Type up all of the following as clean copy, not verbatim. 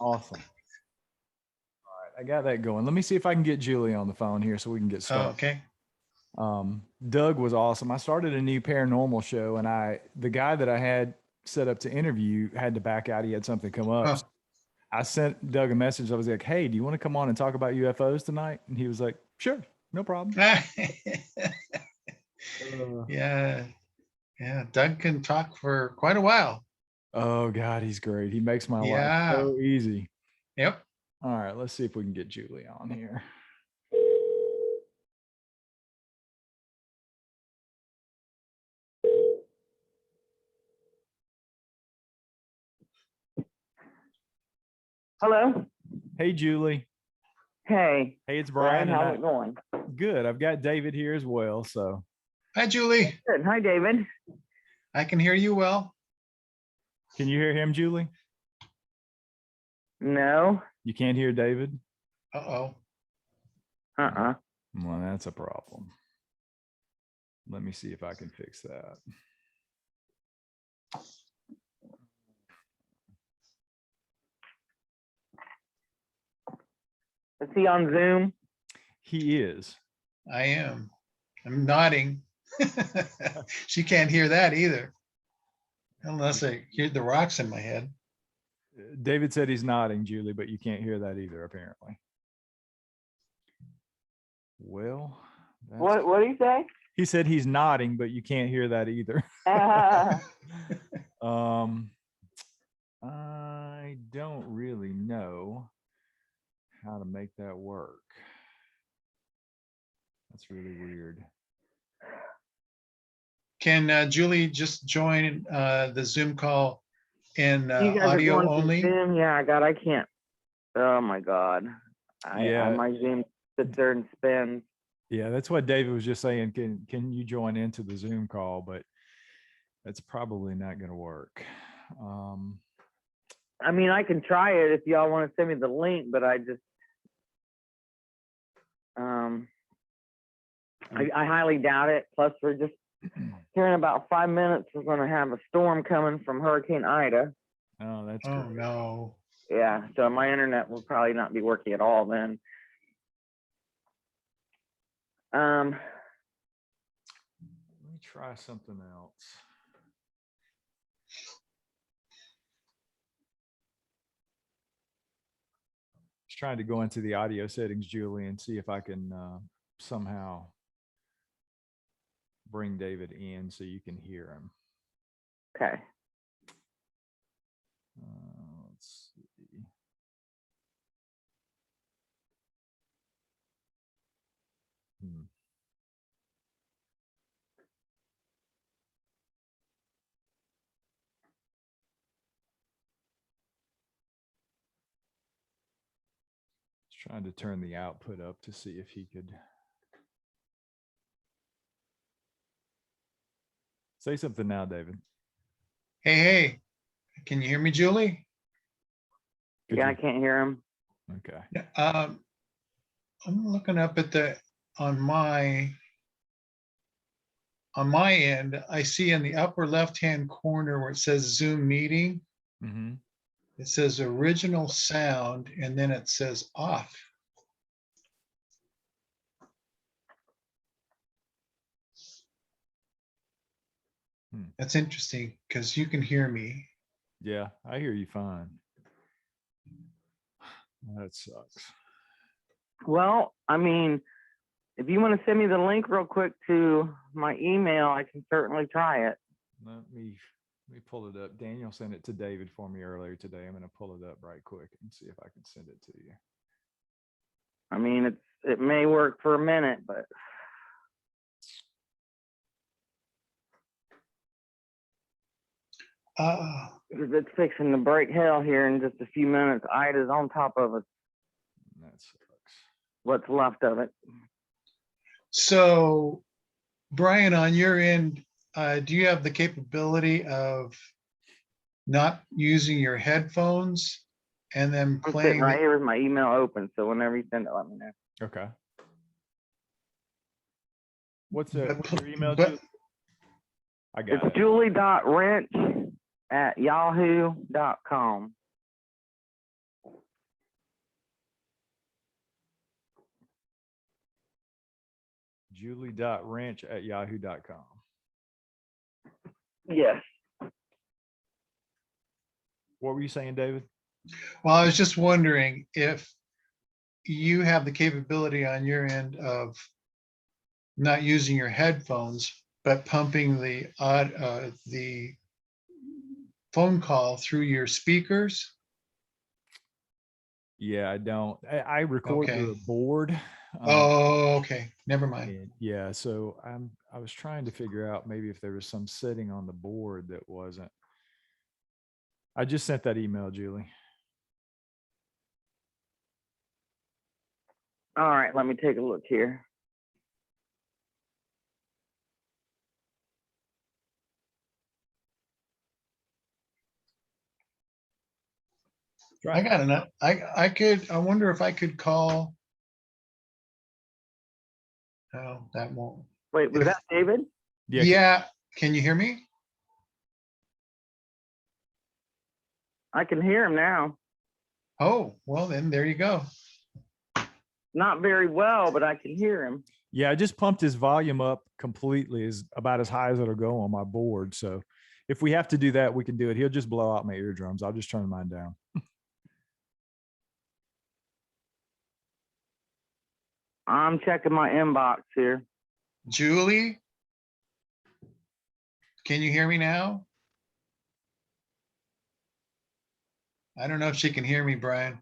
Awesome. All right, I got that going. Let me see if I can get Julie on the phone here so we can get started. Okay. Doug was awesome. I started a new paranormal show, and the guy that I had set up to interview had to back out. He had something come up. Oh. So I sent Doug a message. I was like, "Hey, do you want to come on and talk about UFOs tonight?" And he was like, "Sure, no problem." Yeah. Doug can talk for quite a while. Oh God, he's great. He makes my life so easy. Yep. All right, let's see if we can get Julie on here. Hello. Hey, Julie. Hey. Hey, it's Brian. How's it going? Good. I've got David here as well. So. Hi, Julie. Good. Hi, David. I can hear you well. Can you hear him, Julie? No. You can't hear David? Uh-oh. Uh-uh. Well, that's a problem. Let me see if I can fix that. Is he on Zoom? He is. I am. I'm nodding. She can't hear that either. Unless I hear the rocks in my head. David said he's nodding, Julie, but you can't hear that either, apparently. Well, what did he say? He said he's nodding, but you can't hear that either. I don't really know how to make that work. That's really weird. Can Julie just join the Zoom call in audio only? Zoom? Yeah, God, I can't. Oh my God. My Zoom sits there and spins. Yeah, that's what David was just saying. Can you join into the Zoom call? But that's probably not going to work. I mean, I can try it if y'all want to send me the link, but I just I highly doubt it. Plus, we're just here in about 5 minutes. We're going to have a storm coming from Hurricane Ida. Oh, that's great. Great. No. Yeah, so my internet will probably not be working at all then. Let me try something else. Just trying to go into the audio settings, Julie, and see if I can somehow bring David in so you can hear him. Okay. Let's see. Just trying to turn the output up to see if he could say something now, David. Hey, can you hear me, Julie? Yeah, I can't hear him. Okay. I'm looking up at on my end. I see in the upper left-hand corner where it says Zoom meeting. Mm-hmm. It says original sound, and then it says off. That's interesting because you can hear me. Yeah, I hear you fine. That sucks. Well, I mean, if you want to send me the link real quick to my email, I can certainly try it. Let me pull it up. Daniel sent it to David for me earlier today. I'm going to pull it up right quick and see if I can send it to you. I mean, it may work for a minute, but it's fixing to break hell here in just a few minutes. Ida's on top of us. That sucks. What's left of it. So, Brian, on your end, do you have the capability of not using your headphones and then I'm playing sitting right here with my email open, so whenever you send it, let me know. Okay. What's your email? I got it's julie.wrench@yahoo.com. Julie.wrench@yahoo.com. Yes. What were you saying, David? Well, I was just wondering if you have the capability on your end of not using your headphones, but pumping the phone call through your speakers. Yeah, I don't. I record Okay. through a board. Oh, okay. Never mind. And yeah, so I was trying to figure out maybe if there was some setting on the board that wasn't. I just sent that email, Julie. All right, let me take a look here. I got enough. I wonder if I could call. No, that won't. Wait, was If- that David? Yeah. Yeah. Can you hear me? I can hear him now. Oh, well then there you go. Not very well, but I can hear him. Yeah, I just pumped his volume up completely, is about as high as it'll go on my board. So if we have to do that, we can do it. He'll just blow out my eardrums. I'll just turn mine down. I'm checking my inbox here. Julie, can you hear me now? I don't know if she can hear me, Brian.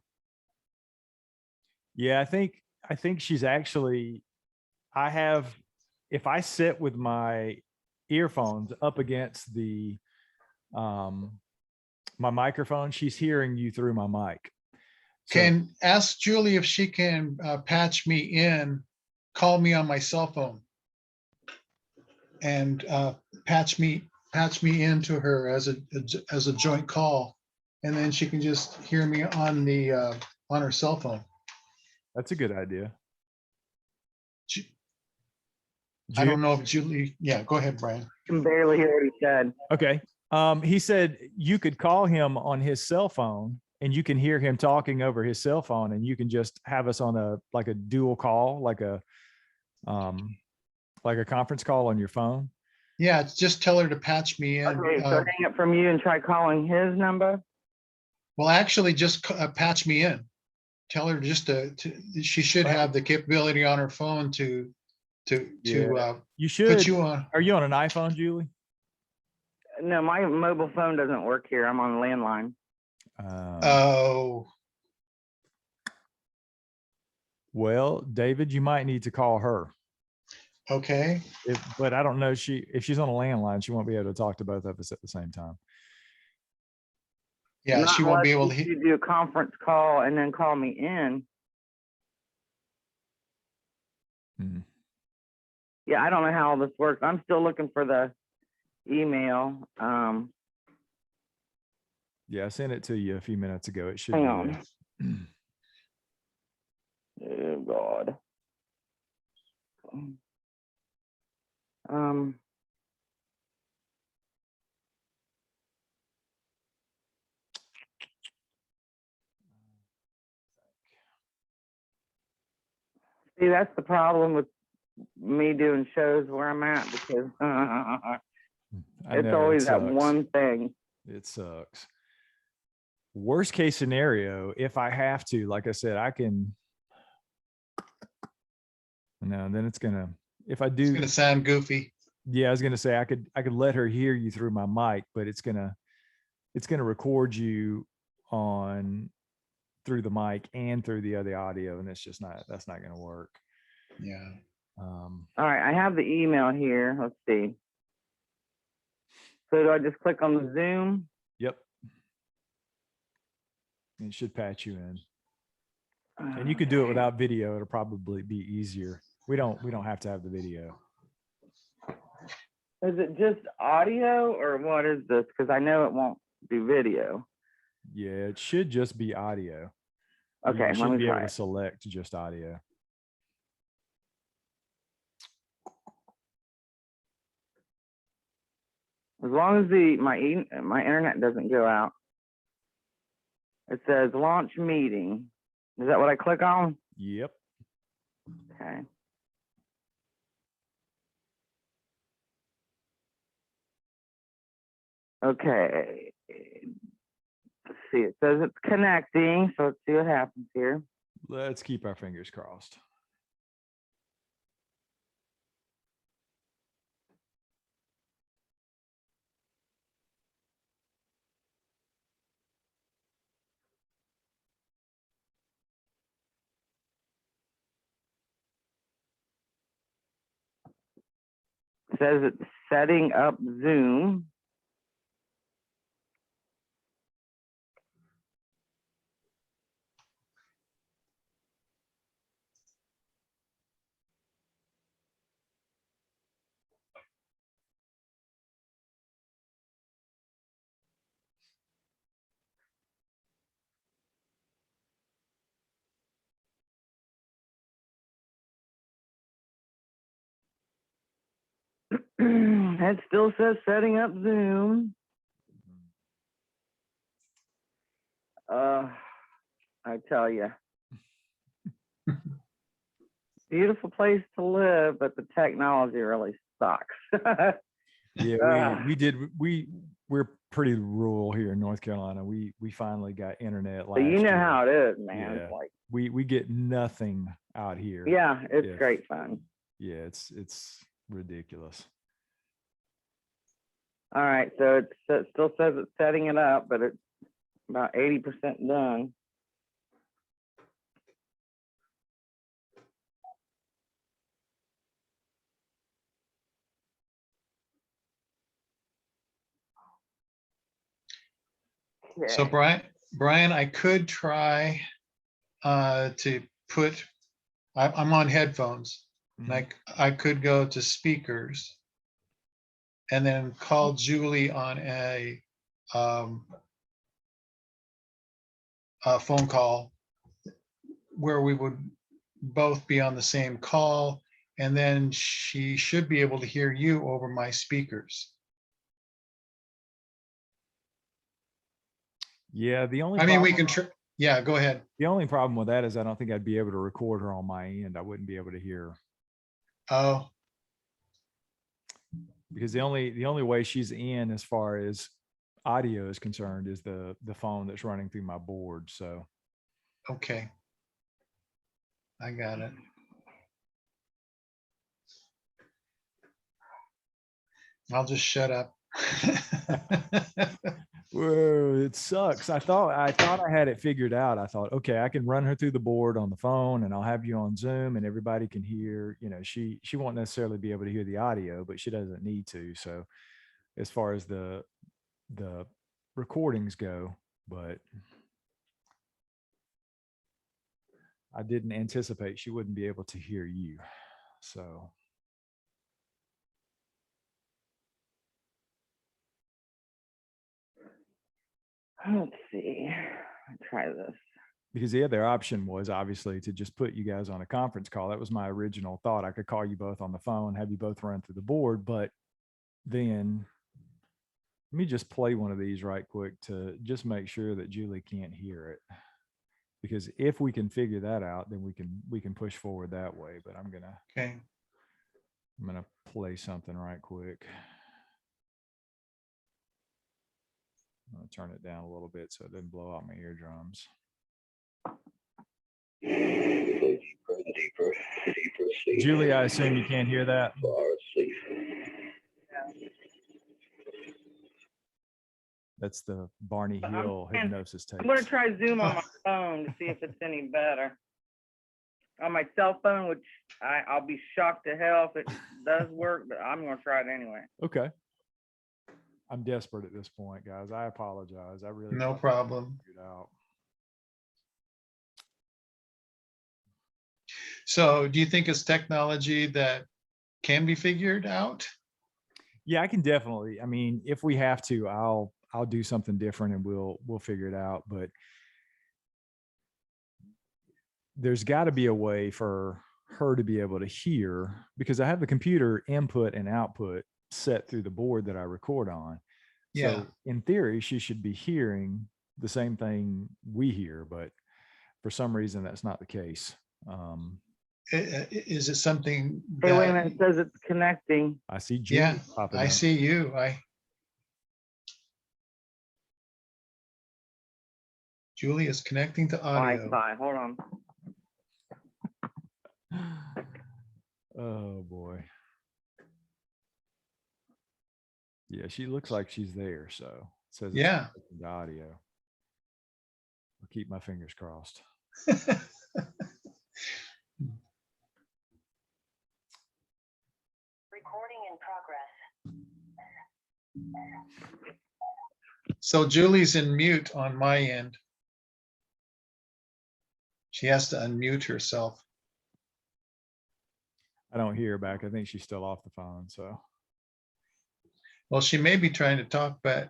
Yeah, I think she's actually, if I sit with my earphones up against the my microphone, she's hearing you through my mic. So, Can ask Julie if she can patch me in, call me on my cell phone, and patch me into her as a joint call, and then she can just hear me on the on her cell phone. that's a good idea. I don't know if Julie. Yeah, go ahead, Brian. I can barely hear what he said. Okay. He said you could call him on his cell phone and you can hear him talking over his cell phone, and you can just have us on a dual call, like a conference call on your phone. Yeah, just tell her to patch me in. Okay, so hang up from you and try calling his number. Well, actually, just patch me in. Tell her just to she should have the capability on her phone to You should put you on. Are you on an iPhone, Julie? No, my mobile phone doesn't work here. I'm on a landline. Oh, Well, David, you might need to call her. okay. But I don't know, if she's on a landline, she won't be able to talk to both of us at the same time. Yeah, Not she won't be able unless to. you do a conference call and then call me in. Hmm. Yeah, I don't know how this works. I'm still looking for the email. Yeah, I sent it to you a few minutes ago. It should Hang be on. there. Oh God. See, that's the problem with me doing shows where I'm at, because I it's know, always it that sucks. one thing. It sucks. Worst case scenario, if I have to, like I said, I can. No, then it's gonna. If I It's do, gonna sound goofy. yeah, I was gonna say I could let her hear you through my mic, but it's gonna record you on through the mic and through the other audio, and that's not gonna work. Yeah. All right, I have the email here. Let's see. So do I just click on the Zoom? Yep. It should patch you in. And you could do it without video. It'll probably be easier. We don't have to have the video. Is it just audio or what is this? Because I know it won't do video. Yeah, it should just be audio. Okay, You let should me be able try to it. select just audio. As long as my internet doesn't go out. It says launch meeting. Is that what I click on? Yep. Okay. Okay. Let's see. It says it's connecting, so let's see what happens here. Let's keep our fingers crossed. It says it's setting up Zoom. It still says setting up Zoom. I tell you, beautiful place to live, but the technology really sucks. Yeah, we're pretty rural here in North Carolina. We finally got internet But last you know year. how it is, man. Yeah. It's like, We get nothing out here. yeah, it's If- great fun. Yeah, it's ridiculous. All right, so it still says it's setting it up, but it's about 80% done. So Okay. Brian, I could try to put, I'm on headphones. Mhm. Like I could go to speakers and then call Julie on a phone call where we would both be on the same call, and then she should be able to hear you over my speakers. Yeah, the only I mean, we problem, can, yeah, go ahead. the only problem with that is I don't think I'd be able to record her on my end. I wouldn't be able to hear her. Oh, Because the only way she's in as far as audio is concerned is the phone that's running through my board. So okay. I got it. I'll just shut up. whoa, it sucks. I thought I had it figured out. I thought, okay, I can run her through the board on the phone and I'll have you on Zoom and everybody can hear, she won't necessarily be able to hear the audio, but she doesn't need to. So as far as the recordings go, but I didn't anticipate she wouldn't be able to hear you. So Let's see. Try this. because the other option was obviously to just put you guys on a conference call. That was my original thought. I could call you both on the phone, have you both run through the board, but then let me just play one of these right quick to just make sure that Julie can't hear it. Because if we can figure that out, then we can push forward that way. But I'm Okay. gonna play something right quick. I'm gonna turn it down a little bit so it doesn't blow out my eardrums. Deeper and deeper, deeper sleep. Julie, I assume you can't hear that. Far asleep. That's the Barney Hill hypnosis tape. I'm going to try Zoom on my phone to see if it's any better. On my cell phone, which I'll be shocked to hell if it does work, but I'm going to try it anyway. Okay. I'm desperate at this point, guys. I apologize. I really No thought problem. I figured it out. So do you think it's technology that can be figured out? Yeah, I can definitely. I mean, if we have to, I'll do something different and we'll figure it out. But there's got to be a way for her to be able to hear, because I have the computer input and output set through the board that I record on. Yeah. So in theory, she should be hearing the same thing we hear, but for some reason that's not the case. Is it something Hey, wait a that, minute. It says it's connecting. I see Julie yeah, popping I up. see you. Julie is connecting to audio. Wi-Fi, hold on. Oh, boy. Yeah, she looks like she's there, so it says it's Yeah. connected to audio. I'll keep my fingers crossed. Recording in progress. So Julie's in mute on my end. She has to unmute herself. I don't hear her back. I think she's still off the phone, so. Well, she may be trying to talk, but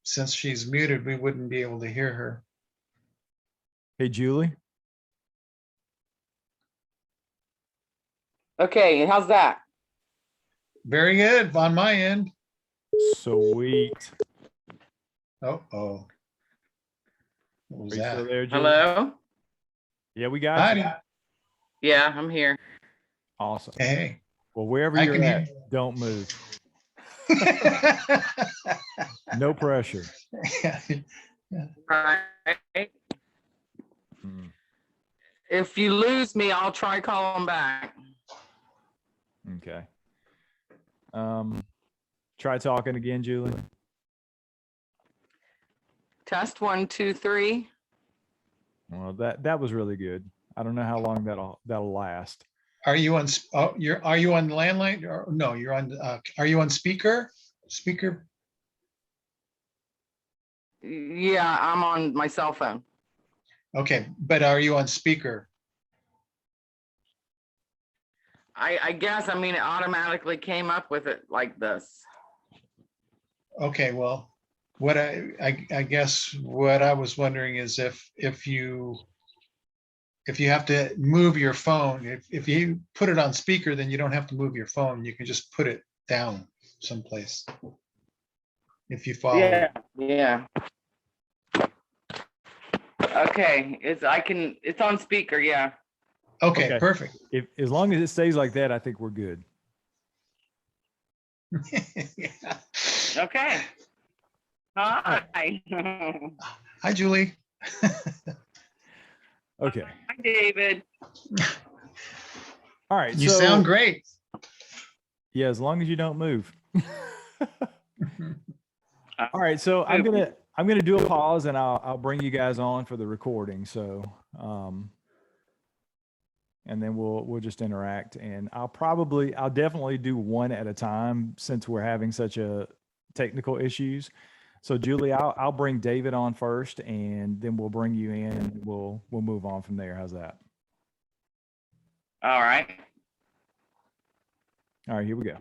since she's muted, we wouldn't be able to hear her. Hey, Julie? Okay, how's that? Very good on my end. Sweet. Oh. What was Are you still that? there, Julie? Hello? Yeah, we got you. Hi. Yeah, I'm here. Awesome. Hey. Well, wherever I you're can at, hear- don't move. No pressure. Right. Mm, If you lose me, I'll try calling back. okay. Try talking again, Julie. Test 1, 2, 3. Well, that was really good. I don't know how long that'll last. Are you on? Are you on landline? Or no, you're on. Are you on speaker? Speaker. Yeah, I'm on my cell phone. Okay, but are you on speaker? I guess, I mean, it automatically came up with it like this. Okay, well, what I guess what I was wondering is if you have to move your phone, if you put it on speaker, then you don't have to move your phone. You can just put it down someplace. If you follow. Yeah. Okay, it's on speaker, yeah. Okay, Okay. perfect. If as long as it stays like that, I think we're good. Yeah. Okay. Hi. Hi, Julie. Okay. Hi, David. All right. You so, sound great. Yeah, as long as you don't move. All right, so I'm gonna do a pause and I'll bring you guys on for the recording. So, and then we'll just interact, and I'll definitely do one at a time since we're having such a technical issues. So Julie, I'll bring David on first, and then we'll bring you in, and we'll move on from there. How's that? All right. All right, here we go.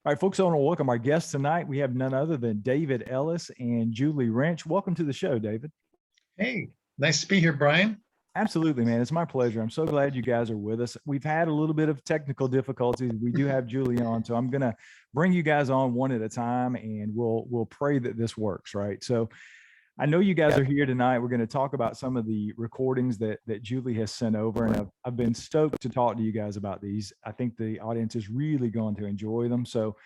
All right, folks, I want to welcome our guests tonight. We have none other than David Ellis and Julie Wrench. Welcome to the show, David. Hey, nice to be here, Brian. Absolutely, man. It's my pleasure. I'm so glad you guys are with us. We've had a little bit of technical difficulties. We do have Julie on, so I'm going to bring you guys on one at a time, and we'll pray that this works, right? So I know you guys are here tonight. We're going to talk about some of the recordings that Julie has sent over, and I've been stoked to talk to you guys about these. I think the audience is really going to enjoy them. So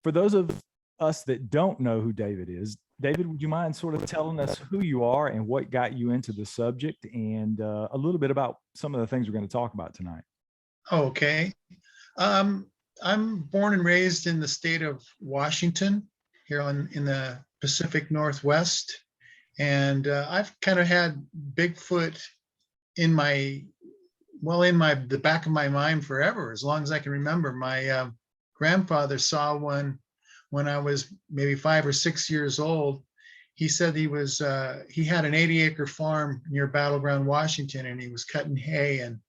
for those of us that don't know who David is, David, would you mind sort of telling us who you are and what got you into the subject, and a little bit about some of the things we're going to talk about tonight? Okay. I'm born and raised in the state of Washington, here in the Pacific Northwest. And I've kind of had Bigfoot in the back of my mind forever, as long as I can remember. My grandfather saw one when I was maybe 5 or 6 years old. He said he had an 80-acre farm near Battleground, Washington, and he was cutting hay, and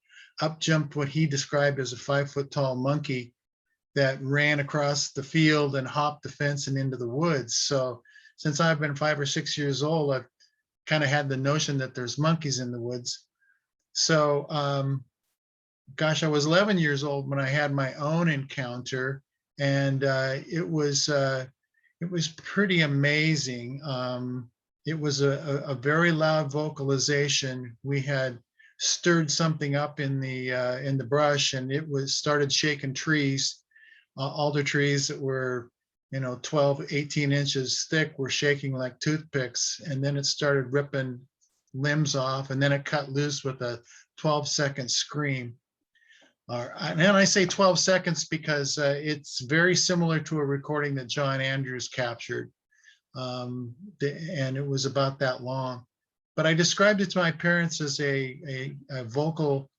up jumped what he described as a 5-foot-tall monkey that ran across the field and hopped the fence and into the woods. So since I've been 5 or 6 years old, I've kind of had the notion that there's monkeys in the woods. So, I was 11 years old when I had my own encounter, and it was pretty amazing. It was a very loud vocalization. We had stirred something up in the brush, and it started shaking trees, alder trees that were 12, 18 inches thick were shaking like toothpicks. And then it started ripping limbs off, and then it cut loose with a 12-second scream. And I say 12 seconds because it's very similar to a recording that John Andrews captured. And it was about that long. But I described it to my parents as a vocal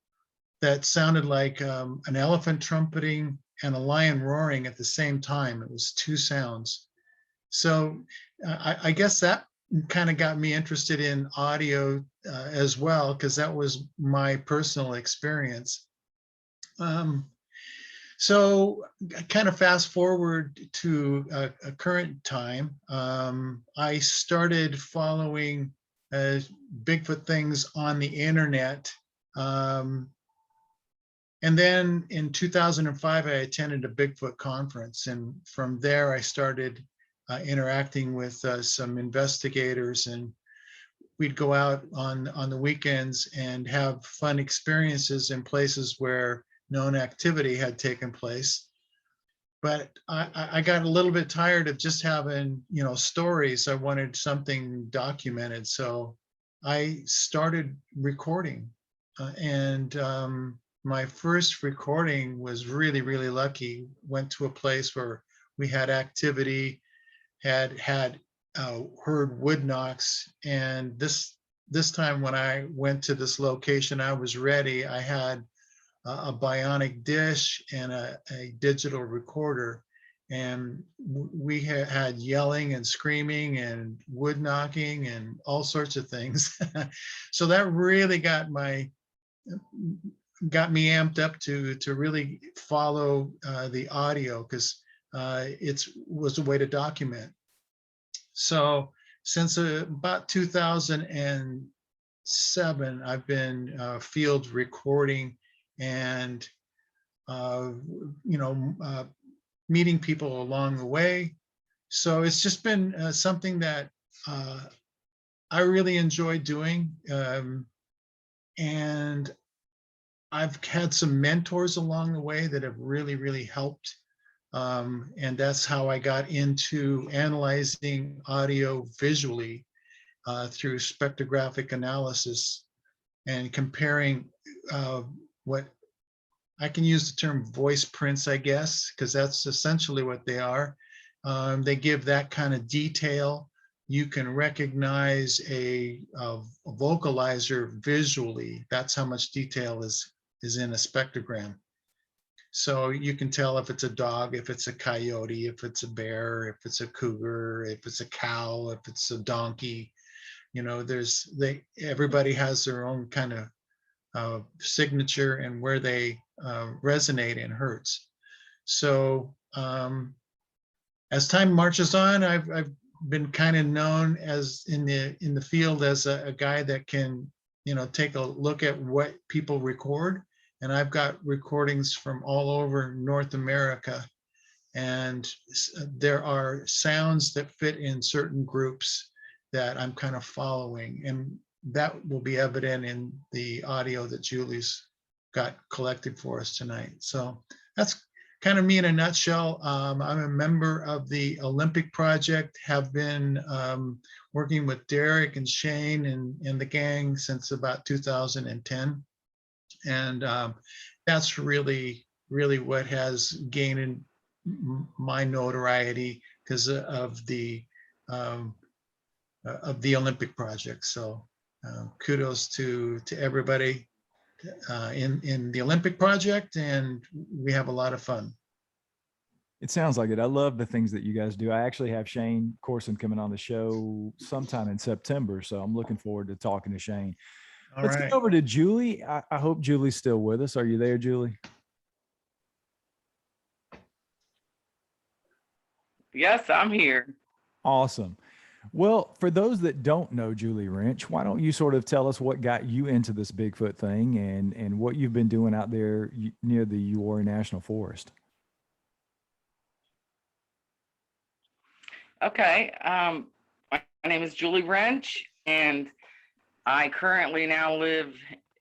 that sounded like an elephant trumpeting and a lion roaring at the same time. It was two sounds. So I guess that kind of got me interested in audio as well, because that was my personal experience. So kind of fast forward to a current time. I started following Bigfoot things on the internet. And then in 2005, I attended a Bigfoot conference. And from there, I started interacting with some investigators, and we'd go out on the weekends and have fun experiences in places where known activity had taken place. But I got a little bit tired of just having, stories. I wanted something documented. So I started recording. And my first recording was really, really lucky. Went to a place where we had activity, had heard wood knocks. And this time when I went to this location, I was ready. I had a bionic dish and a digital recorder, and we had yelling and screaming and wood knocking and all sorts of things. So that really got me amped up to really follow the audio, because it was a way to document. So since about 2007, I've been field recording and meeting people along the way. So it's just been something that I really enjoy doing. And I've had some mentors along the way that have really, really helped. And that's how I got into analyzing audio visually through spectrographic analysis and comparing what I can use the term voice prints, I guess, because that's essentially what they are. They give that kind of detail. You can recognize a vocalizer visually. That's how much detail is in a spectrogram. So you can tell if it's a dog, if it's a coyote, if it's a bear, if it's a cougar, if it's a cow, if it's a donkey. Everybody has their own kind of signature and where they resonate in hertz. So as time marches on, I've been kind of known as in the field as a guy that can take a look at what people record. And I've got recordings from all over North America, and there are sounds that fit in certain groups that I'm kind of following, and that will be evident in the audio that Julie's got collected for us tonight. So that's kind of me in a nutshell. I'm a member of the Olympic Project, have been working with Derek and Shane and the gang since about 2010. And that's really, really what has gained my notoriety because of the Olympic Project. So kudos to everybody in the Olympic Project, and we have a lot of fun. It sounds like it. I love the things that you guys do. I actually have Shane Corson coming on the show sometime in September, so I'm looking forward to talking to Shane. Let's get over to Julie. I hope Julie's still with us. Are you there, Julie? Yes, I'm here. Awesome. Well, for those that don't know Julie Wrench, why don't you sort of tell us what got you into this Bigfoot thing and what you've been doing out there near the Uwharrie National Forest? Okay. My name is Julie Wrench, and I currently now live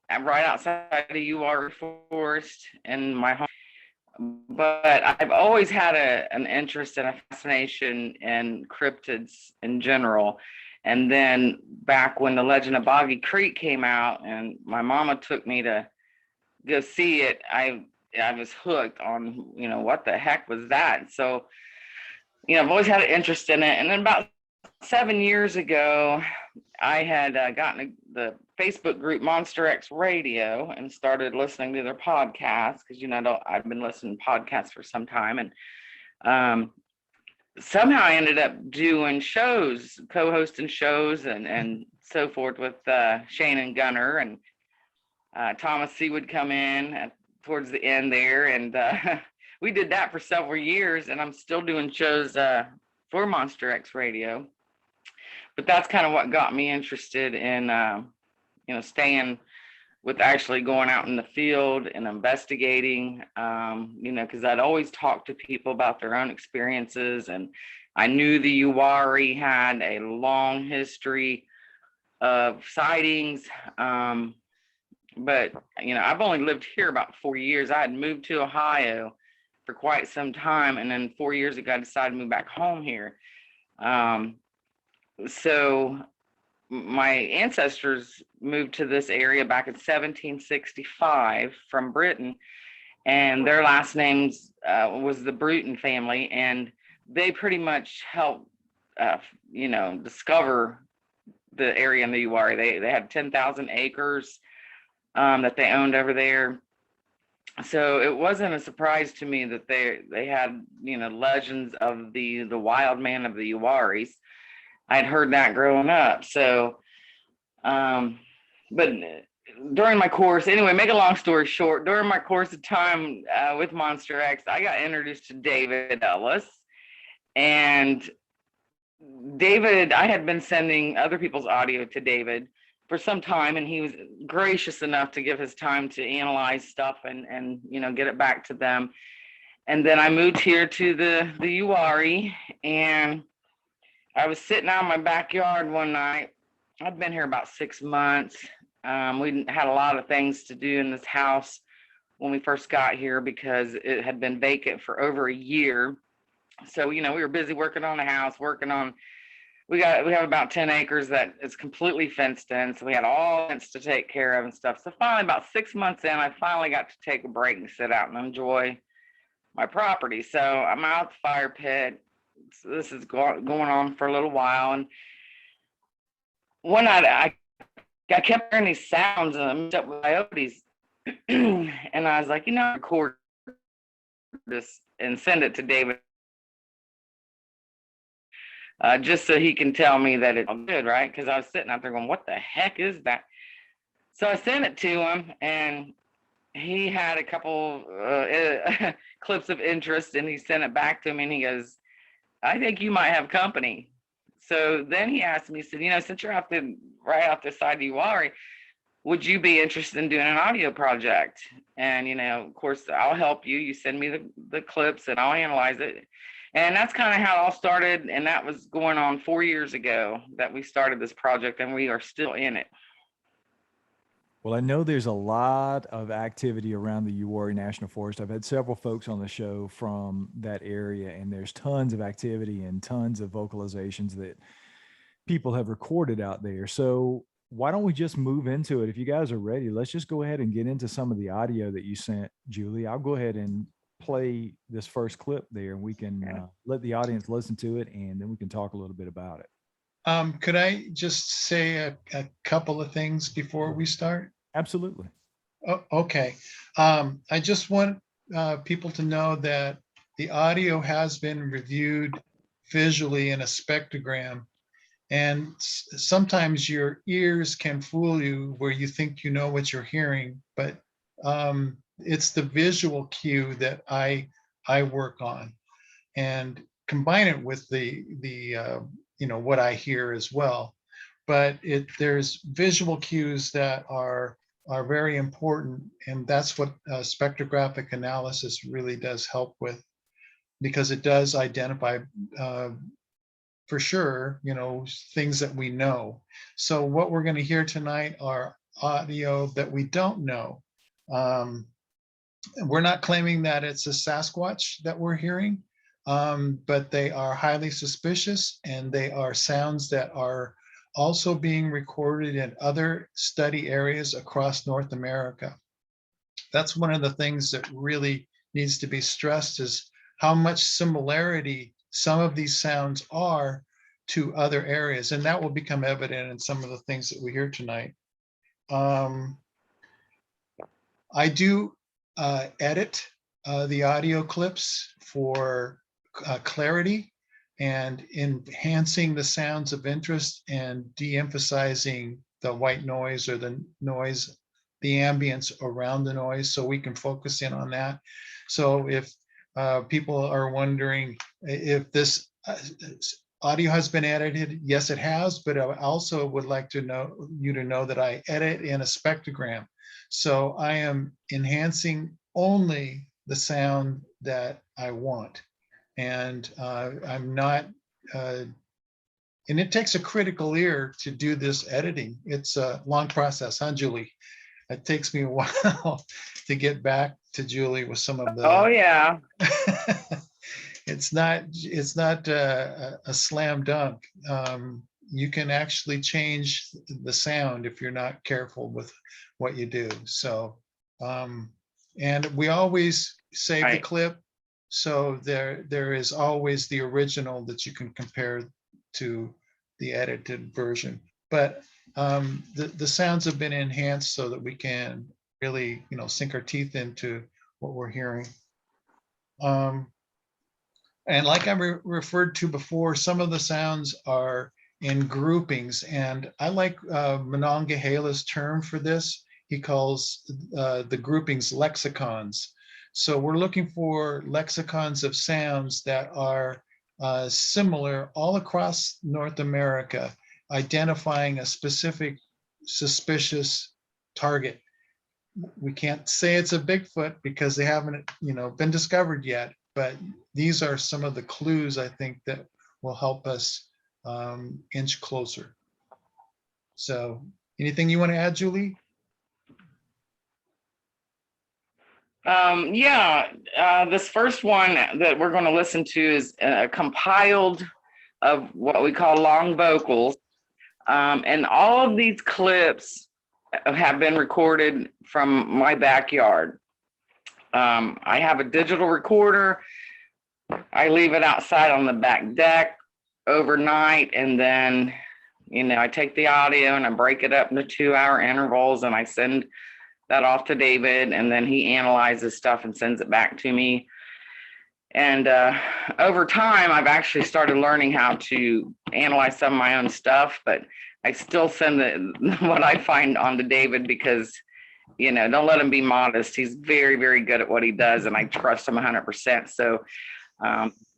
right outside the Uwharrie Forest in my home. but I've always had an interest and a fascination in cryptids in general. And then back when the Legend of Boggy Creek came out, and my mama took me to go see it, I was hooked on, what the heck was that? So, I've always had an interest in it. And then about 7 years ago, I had gotten the Facebook group Monster X Radio and started listening to their podcast because I've been listening to podcasts for some time, and somehow I ended up doing shows, co-hosting shows, and so forth with Shane and Gunner, and Thomas C would come in towards the end there, and we did that for several years, and I'm still doing shows for Monster X Radio. But that's kind of what got me interested in, staying with actually going out in the field and investigating, because I'd always talk to people about their own experiences. And I knew the Uwharrie had a long history of sightings. But, I've only lived here about 4 years. I had moved to Ohio for quite some time. And then 4 years ago, I decided to move back home here. So my ancestors moved to this area back in 1765 from Britain, and their last names was the Bruton family, and they pretty much helped, discover the area in the Uwharrie. They had 10,000 acres that they owned over there. So it wasn't a surprise to me that they had, legends of the wild man of the Uwharries. I'd heard that growing up. So, but during my course, anyway, make a long story short, during my course of time with Monster X, I got introduced to David Ellis. And David, I had been sending other people's audio to David for some time, and he was gracious enough to give his time to analyze stuff and get it back to them. And then I moved here to the Uwharrie, and I was sitting out in my backyard one night. I'd been here about 6 months. We had a lot of things to do in this house when we first got here because it had been vacant for over a year. So, we were busy working on the house, we have about 10 acres that is completely fenced in. So we had all fence to take care of and stuff. So finally, about 6 months in, I finally got to take a break and sit out and enjoy my property. So I'm out the fire pit. So this is going on for a little while. And one night I kept hearing these sounds and I mixed up with coyotes. And I was like, record this and send it to David. Just so he can tell me that it's good, right? Because I was sitting out there going, what the heck is that? So I sent it to him, and he had a couple clips of interest, and he sent it back to me, and he goes, I think you might have company. So then he asked me, he said, since you're right out the side of Uwharrie, would you be interested in doing an audio project? And, of course, I'll help you. You send me the clips, and I'll analyze it. And that's kind of how it all started. And that was going on 4 years ago that we started this project, and we are still in it. Well, I know there's a lot of activity around the Uwharrie National Forest. I've had several folks on the show from that area, and there's tons of activity and tons of vocalizations that people have recorded out there. So why don't we just move into it? If you guys are ready, let's just go ahead and get into some of the audio that you sent, Julie. I'll go ahead and play this first clip there, and we can let the audience listen to it, and then we can talk a little bit about it. Could I just say a couple of things before we start? Absolutely. Oh, okay. I just want people to know that the audio has been reviewed visually in a spectrogram, and sometimes your ears can fool you where you think you know what you're hearing, but it's the visual cue that I work on and combine it with the what I hear as well. But there's visual cues that are very important, and that's what spectrographic analysis really does help with, because it does identify for sure, things that we know. So what we're going to hear tonight are audio that we don't know. We're not claiming that it's a Sasquatch that we're hearing, but they are highly suspicious, and they are sounds that are also being recorded in other study areas across North America. That's one of the things that really needs to be stressed, is how much similarity some of these sounds are to other areas. And that will become evident in some of the things that we hear tonight. I do edit the audio clips for clarity and enhancing the sounds of interest and de-emphasizing the white noise or the noise, the ambience around the noise, so we can focus in on that. So if people are wondering if this audio has been edited, yes, it has, but I also would like to know you to know that I edit in a spectrogram. So I am enhancing only the sound that I want. And I'm not, and it takes a critical ear to do this editing. It's a long process, huh, Julie? It takes me a while to get back to Julie with some of the. Oh yeah. It's not a slam dunk. You can actually change the sound if you're not careful with what you do. So, and we always save the Right. clip, so there is always the original that you can compare to the edited version. But the sounds have been enhanced so that we can really, sink our teeth into what we're hearing. And like I referred to before, some of the sounds are in groupings, and I like Monongahela's term for this. He calls the groupings lexicons. So we're looking for lexicons of sounds that are similar all across North America, identifying a specific suspicious target. We can't say it's a Bigfoot because they haven't, been discovered yet, but these are some of the clues I think that will help us inch closer. So anything you want to add, Julie? This first one that we're going to listen to is compiled of what we call long vocals. And all of these clips have been recorded from my backyard. I have a digital recorder. I leave it outside on the back deck overnight, and then, I take the audio and I break it up into 2-hour intervals, and I send that off to David, and then he analyzes stuff and sends it back to me. And over time, I've actually started learning how to analyze some of my own stuff, but I still send what I find on to David because, don't let him be modest. He's very, very good at what he does, and I trust him 100%. So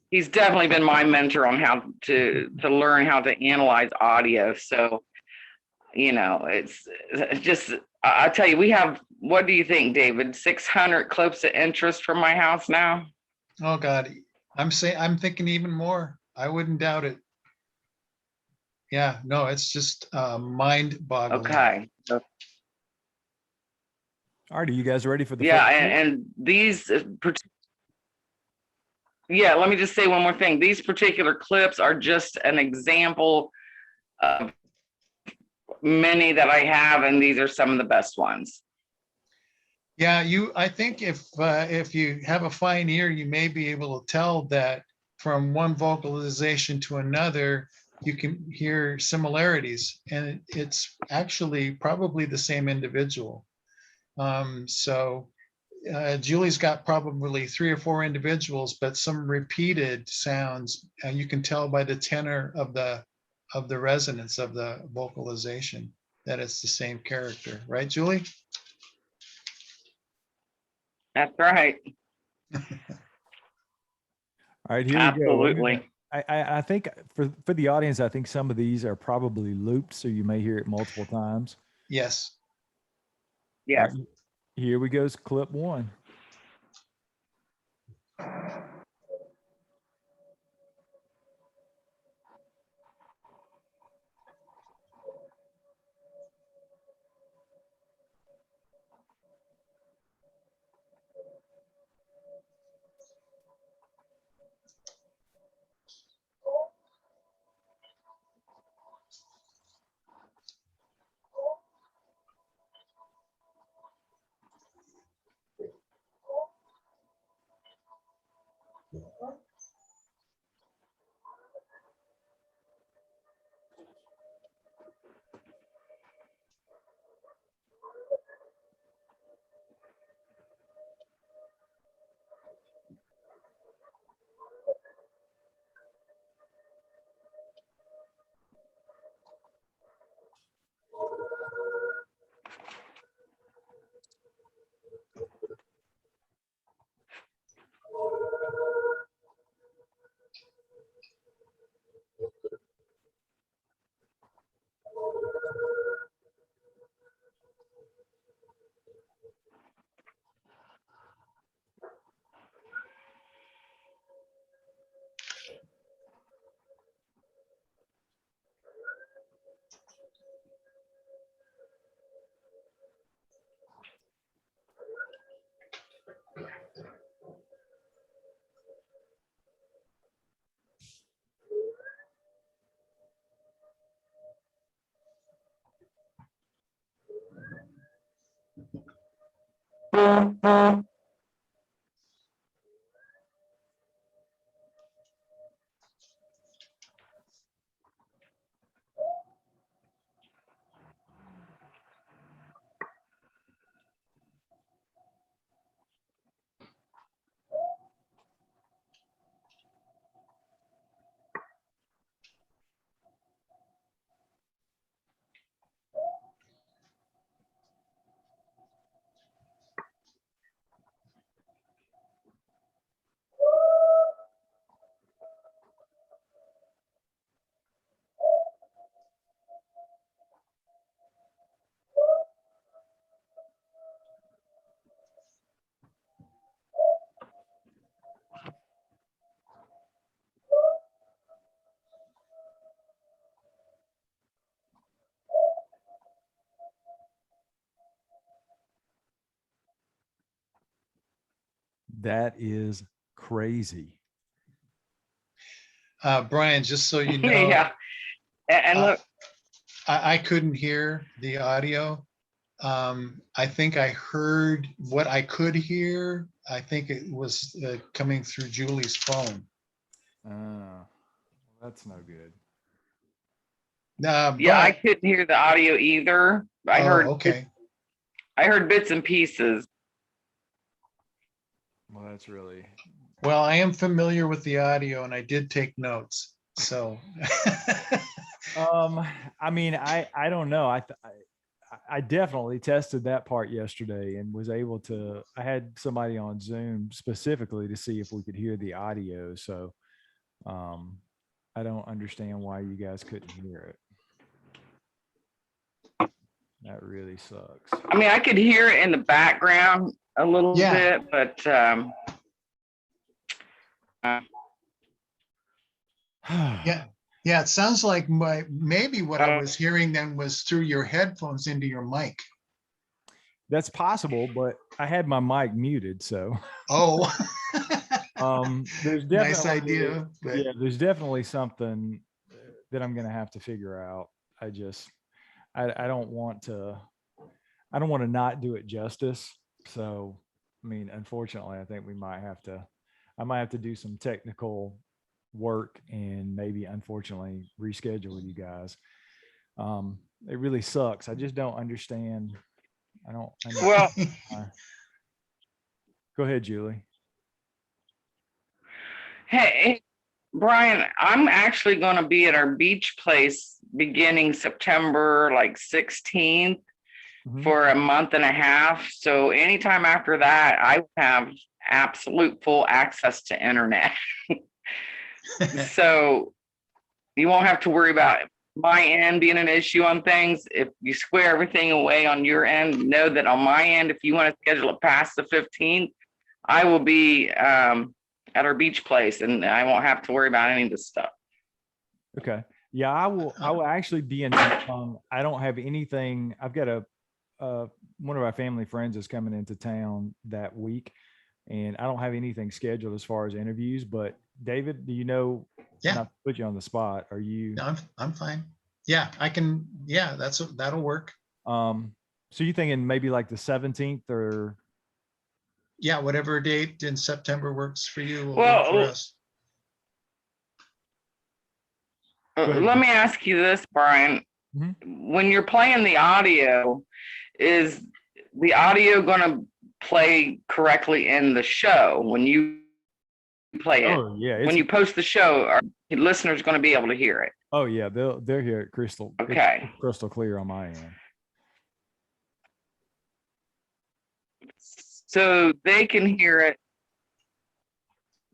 he's definitely been my mentor on how to learn how to analyze audio. So, it's just, I'll tell you, we have, what do you think, David? 600 clips of interest from my house now? Oh God, I'm thinking even more. I wouldn't doubt it. Yeah, no, it's just mind-boggling. Okay. All right, are you guys ready for the Yeah, first and these, let me just say one more thing. These particular clips are just an example of many that I have, and these are some of the best ones. Yeah, I think if you have a fine ear, you may be able to tell that from one vocalization to another, you can hear similarities, and it's actually probably the same individual. So Julie's got probably 3 or 4 individuals, but some repeated sounds, and you can tell by the tenor of the resonance of the vocalization that it's the same character, right, Julie? That's right. All right, here Absolutely. we go. I think for the audience, I think some of these are probably looped, so you may hear it multiple times. Yes. Yeah. Right, here we go, clip 1. That is crazy. Brian, just so you know, Yeah. And uh, look, I couldn't hear the audio. I think I heard what I could hear. I think it was coming through Julie's phone. That's no good. yeah, I But, couldn't hear the audio either. okay. I heard bits and pieces. Well, that's really. Well, I am familiar with the audio and I did take notes. So, I mean, I don't know. I definitely tested that part yesterday and was able to. I had somebody on Zoom specifically to see if we could hear the audio. So, I don't understand why you guys couldn't hear it. That really sucks. I mean, I could hear it in the background a little Yeah. bit, but Yeah. Yeah. It sounds like maybe what I was hearing then was through your headphones into your mic. That's possible, but I had my mic muted, so. Oh, There's definitely nice idea. But yeah, there's definitely something that I'm gonna have to figure out. I don't want to not do it justice. So, I mean, unfortunately, I think I might have to do some technical work and maybe unfortunately reschedule with you guys. It really sucks. I just don't understand. well, Go ahead, Julie. hey, Brian, I'm actually going to be at our beach place beginning September like 16th for a month and a half. So anytime after that, I have absolute full access to internet. So you won't have to worry about my end being an issue on things. If you square everything away on your end, know that on my end, if you want to schedule it past the 15th, I will be at our beach place and I won't have to worry about any of this stuff. Okay. Yeah, I will actually be in town. I don't have anything. I've got one of our family friends is coming into town that week, and I don't have anything scheduled as far as interviews. But David, do you know? Yeah. Not to put you on the spot. Are you? No, I'm fine. Yeah, I can. Yeah, that'll work. So you thinking maybe like the 17th or Yeah, whatever date in September works for you will work for Well, us. Go ahead, let Jim. me ask you this, Brian. Mhm. When you're playing the audio, is the audio going to play correctly in the show when you play it? Oh yeah, When it's you post the show, are listeners going to be able to hear it? oh yeah, they'll hear it Okay. it's crystal clear on my end. So they can hear it.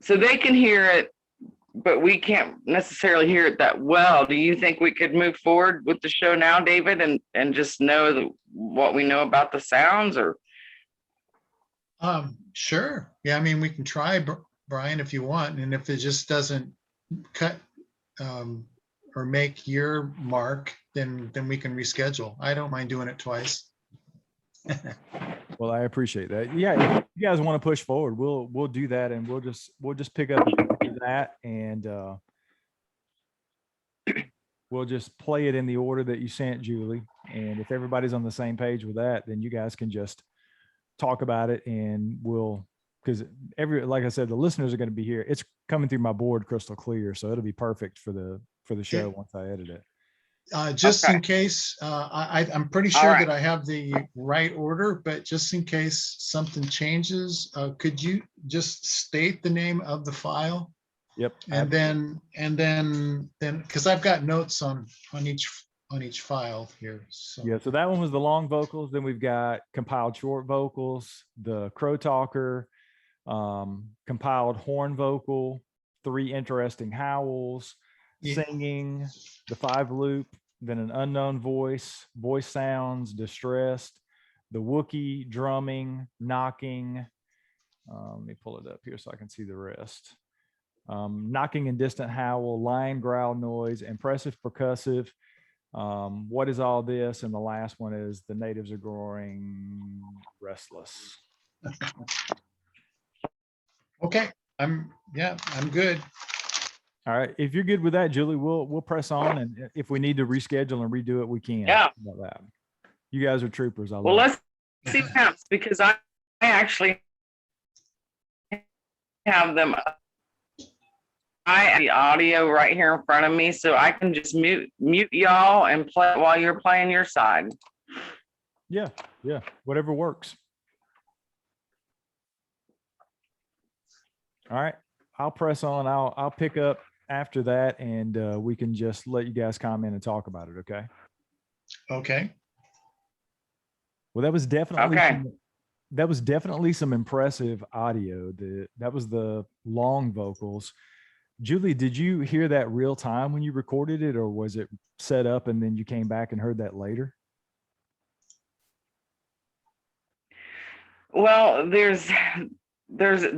So they can hear it, but we can't necessarily hear it that well. Do you think we could move forward with the show now, David, and just know what we know about the sounds? Or Sure. Yeah, I mean, we can try, Brian, if you want, and if it just doesn't cut or make your mark, then we can reschedule. I don't mind doing it twice. Well, I appreciate that. Yeah, if you guys want to push forward, we'll do that, and we'll just pick up that, and we'll just play it in the order that you sent, Julie. And if everybody's on the same page with that, then you guys can just talk about it, and because like I said, the listeners are going to be here. It's coming through my board crystal clear, so it'll be perfect for the show once I edit it. Just Okay. in case, I'm pretty All sure right. that I have the right order, but just in case something changes, could you just state the name of the file? Yep. And then, because I've got notes on each file here. So Yeah, so that one was the long vocals. Then we've got compiled short vocals, the crow talker, compiled horn vocal, 3 interesting howls, Yeah. singing, the 5 loop, then an unknown voice sounds, distressed, the Wookiee, drumming, knocking. Let me pull it up here so I can see the rest. Knocking and distant howl, lion growl noise, impressive percussive. What is all this? And the last one is the natives are growing restless. Okay, I'm good. All right. If you're good with that, Julie, we'll press on, and if we need to reschedule and redo it, we can. Yeah. How about that? You guys are troopers. Well, let's see what happens, because I actually have them. I have the audio right here in front of me, so I can just mute y'all and play while you're playing your side. Yeah, whatever works. All right, I'll press on. I'll pick up after that, and we can just let you guys comment and talk about it. Okay. Okay. Well, that was definitely Okay. some impressive audio. That was the long vocals. Julie, did you hear that real time when you recorded it, or was it set up and then you came back and heard that later? Well, there's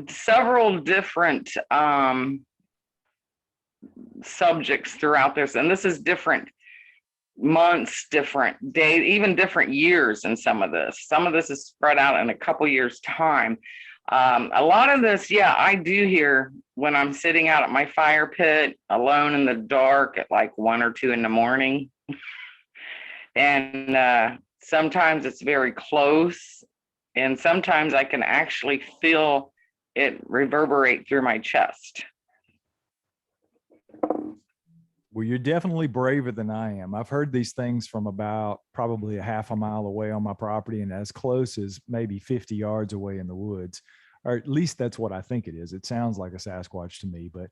several different subjects throughout this, and this is different months, different days, even different years in some of this. Some of this is spread out in a couple years' time. A lot of this, yeah, I do hear when I'm sitting out at my fire pit alone in the dark at like 1 or 2 in the morning. And sometimes it's very close, and sometimes I can actually feel it reverberate through my chest. Well, you're definitely braver than I am. I've heard these things from about probably a half a mile away on my property, and as close as maybe 50 yards away in the woods, or at least that's what I think it is. It sounds like a Sasquatch to me, but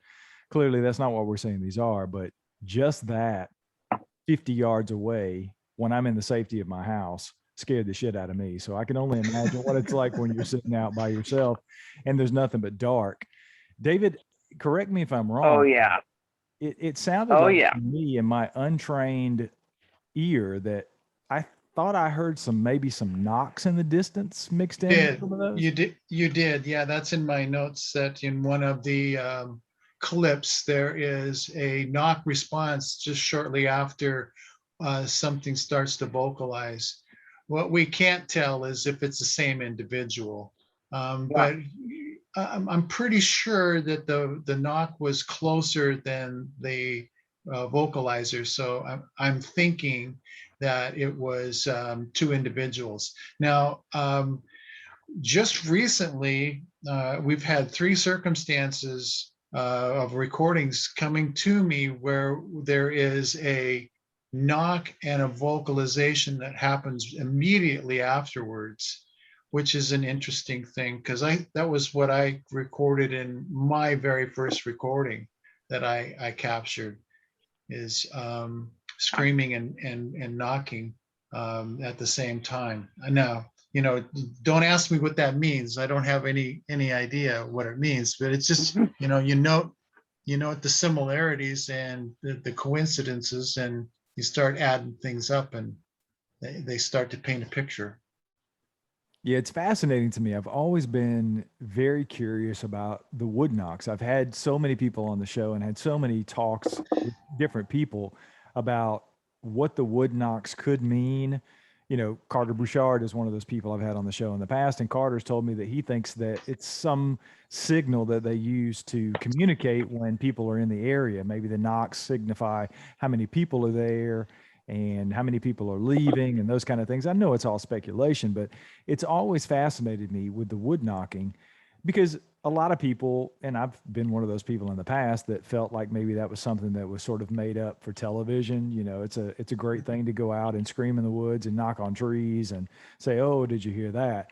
clearly that's not what we're saying these are. But just that 50 yards away, when I'm in the safety of my house, scared the shit out of me. So I can only imagine what it's like when you're sitting out by yourself and there's nothing but dark. David, correct me if I'm wrong. Oh, yeah. It sounded Oh, like yeah. to me in my untrained ear that I thought I heard maybe some knocks in the distance mixed in with some of those. You did. Yeah, that's in my notes that in one of the clips, there is a knock response just shortly after something starts to vocalize. What we can't tell is if it's the same individual, but I'm pretty sure that the knock was closer than the vocalizer. So I'm thinking that it was 2 individuals. Now, just recently, we've had 3 circumstances of recordings coming to me where there is a knock and a vocalization that happens immediately afterwards, which is an interesting thing because that was what I recorded in my very first recording that I captured, is screaming and knocking at the same time. Now, don't ask me what that means. I don't have any idea what it means, but it's just, you note the similarities and the coincidences, and you start adding things up, and they start to paint a picture. Yeah, it's fascinating to me. I've always been very curious about the wood knocks. I've had so many people on the show and had so many talks with different people about what the wood knocks could mean. Carter Bouchard is one of those people I've had on the show in the past, and Carter's told me that he thinks that it's some signal that they use to communicate when people are in the area. Maybe the knocks signify how many people are there and how many people are leaving and those kind of things. I know it's all speculation, but it's always fascinated me with the wood knocking because a lot of people, and I've been one of those people in the past that felt like maybe that was something that was sort of made up for television. It's a great thing to go out and scream in the woods and knock on trees and say, "Oh, did you hear that?"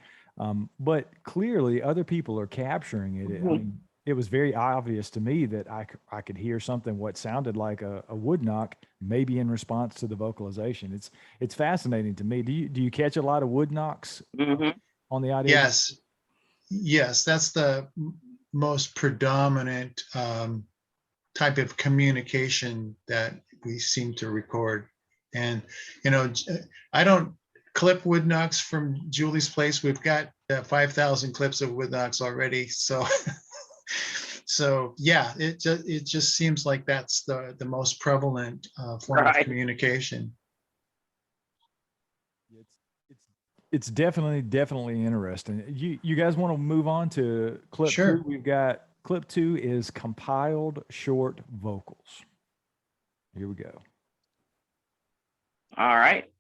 But clearly, other people are capturing it. I mean, it was very obvious to me that I could hear something what sounded like a wood knock, maybe in response to the vocalization. It's fascinating to me. Do you catch a lot of wood knocks on the audio? Yes, that's the most predominant type of communication that we seem to record. And I don't clip wood knocks from Julie's place. We've got 5,000 clips of wood knocks already, so so yeah, it just seems like that's the most prevalent form of communication. It's definitely interesting. You guys want to move on to clip Sure. 2? We've got clip 2 is compiled short vocals. Here we go. All right.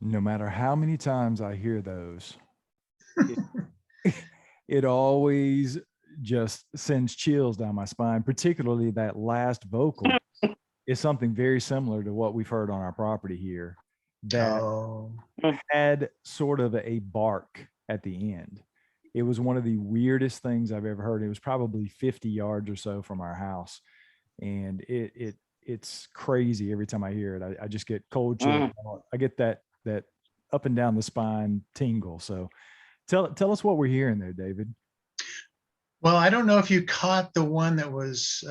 No matter how many times I hear those, it, it always just sends chills down my spine, particularly that last vocal is something very similar to what we've heard on our property here that Oh, had sort of a bark at the end. It was one of the weirdest things I've ever heard. It was probably 50 yards or so from our house. And it's crazy every time I hear it. I just get cold chills. I get that up and down the spine tingle. So tell us what we're hearing there, David. well, I don't know if you caught the one that was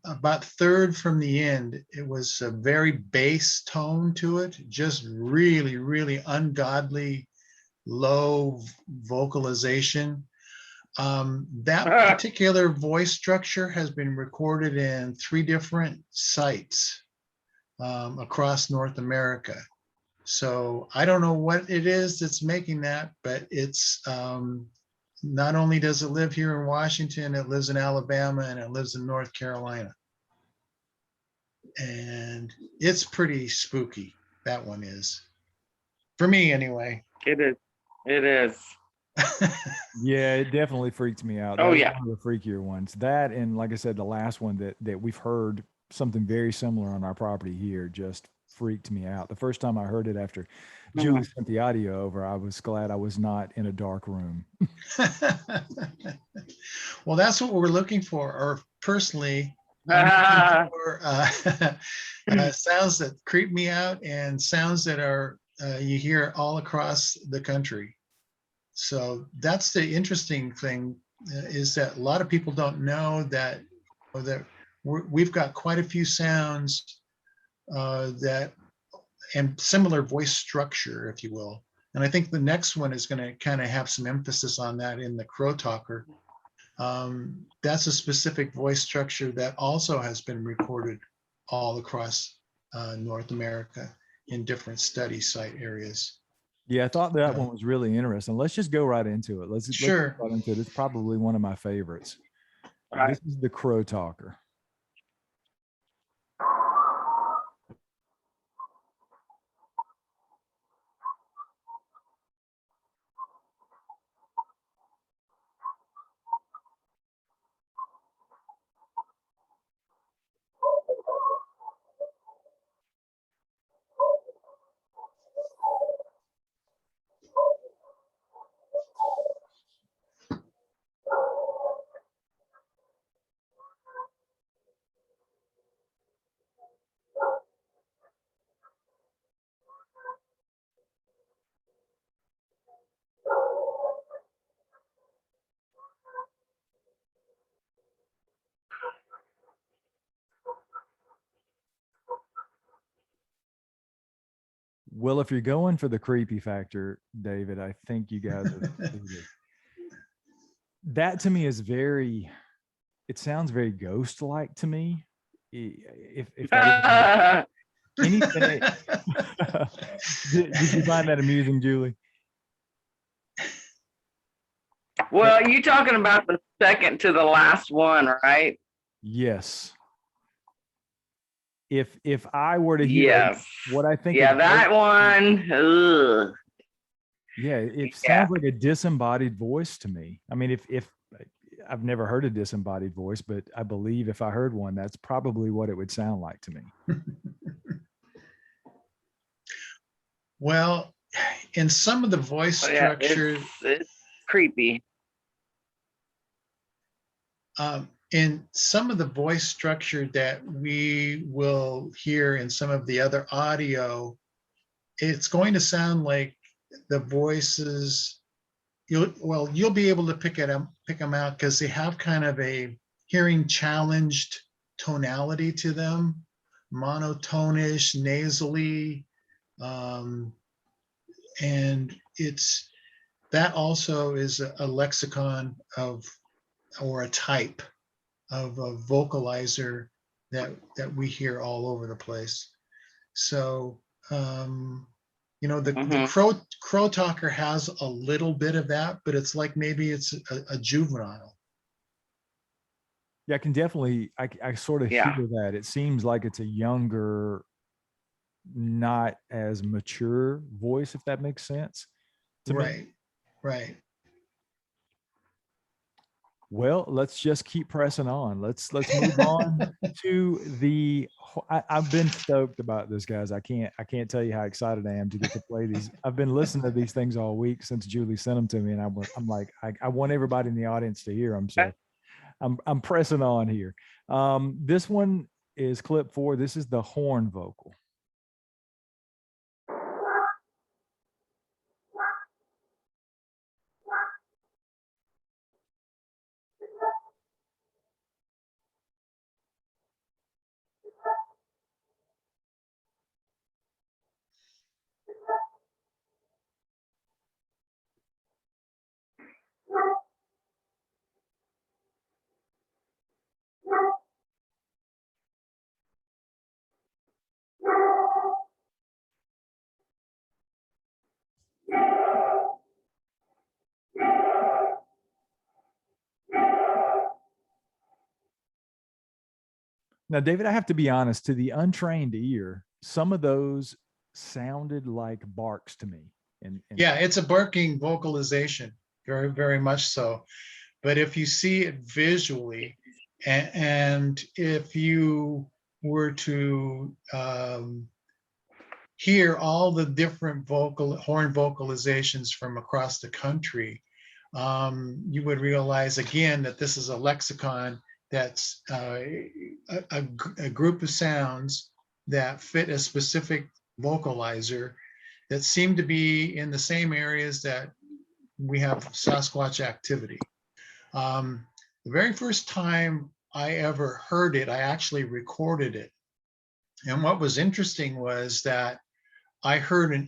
about third from the end. It was a very bass tone to it, just really, really ungodly low vocalization. That particular voice structure has been recorded in 3 different sites across North America. So I don't know what it is that's making that, but it's not only does it live here in Washington, it lives in Alabama and it lives in North Carolina. And it's pretty spooky. That one is. For me, anyway. It is. It is. Yeah, it definitely freaks me out. Oh, That was yeah. one of the freakier ones. That, and like I said, the last one that we've heard something very similar on our property here just freaked me out. The first time I heard it after Julie sent the audio over, I was glad I was not in a dark room. Well, that's what we're looking for, or personally, I'm looking for sounds that creep me out and sounds that are you hear all across the country. So that's the interesting thing is that a lot of people don't know that we've got quite a few sounds that and similar voice structure, if you will. And I think the next one is going to kind of have some emphasis on that in the Crow Talker. That's a specific voice structure that also has been recorded all across North America in different study site areas. Yeah, I thought that one was really interesting. Let's just go right into it. Let's get right into it. It's probably one of my favorites. Right. This is the Crow Talker. Well, if you're going for the creepy factor, David, I think you guys are. That to me is very, it sounds very ghost-like to me. If that is anything, did you find that amusing, Julie? Well, you talking about the second to the last one, right? Yes. If I were to hear Yes. what I think, Yeah, that one. Ugh. Yeah, it sounds like a disembodied voice to me. I mean, if I've never heard a disembodied voice, but I believe if I heard one, that's probably what it would sound like to me. Well, in some of the voice structures, it's creepy. In some of the voice structure that we will hear in some of the other audio, it's going to sound like the voices. You'll be able to pick them out because they have kind of a hearing challenged tonality to them, monotonish, nasally, and that also is a lexicon of or a type of a vocalizer that we hear all over the place. So the crow talker has a little bit of that, but it's like maybe it's a juvenile. Yeah, I can definitely, I sort of hear that. It seems like it's a younger not as mature voice, if that makes sense to me. Right, right. Well, let's just keep pressing on. Let's move on to the. I've been stoked about this, guys. I can't tell you how excited I am to get to play these. I've been listening to these things all week since Julie sent them to me, and I'm like, I want everybody in the audience to hear them. So I'm pressing on here. This one is clip 4. This is the horn vocal. Now, David, I have to be honest, to the untrained ear, some of those sounded like barks to me. And Yeah, it's a barking vocalization, very, very much so. But if you see it visually, and if you were to hear all the different horn vocalizations from across the country, you would realize again that this is a lexicon that's a group of sounds that fit a specific vocalizer that seem to be in the same areas that we have Sasquatch activity. The very first time I ever heard it, I actually recorded it. And what was interesting was that I heard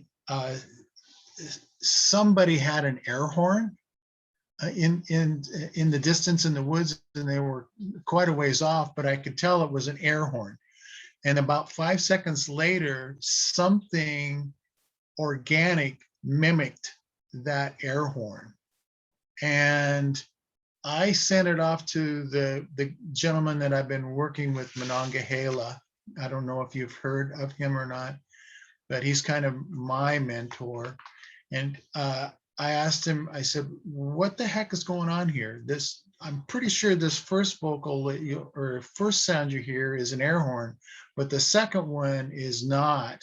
somebody had an air horn in the distance in the woods, and they were quite a ways off, but I could tell it was an air horn. And about 5 seconds later, something organic mimicked that air horn. And I sent it off to the gentleman that I've been working with, Monongahela. I don't know if you've heard of him or not, but he's kind of my mentor. And I asked him, I said, what the heck is going on here? I'm pretty sure this first vocal or first sound you hear is an air horn, but the second one is not.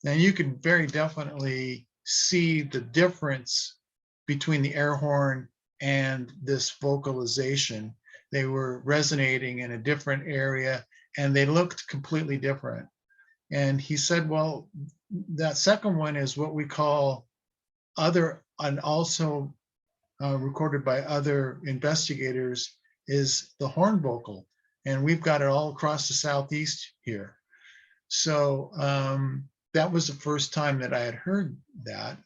And you can very definitely see the difference between the air horn and this vocalization. They were resonating in a different area and they looked completely different. And he said, well, that second one is what we call other, and also recorded by other investigators, is the horn vocal. And we've got it all across the Southeast here. So that was the first time that I had heard that.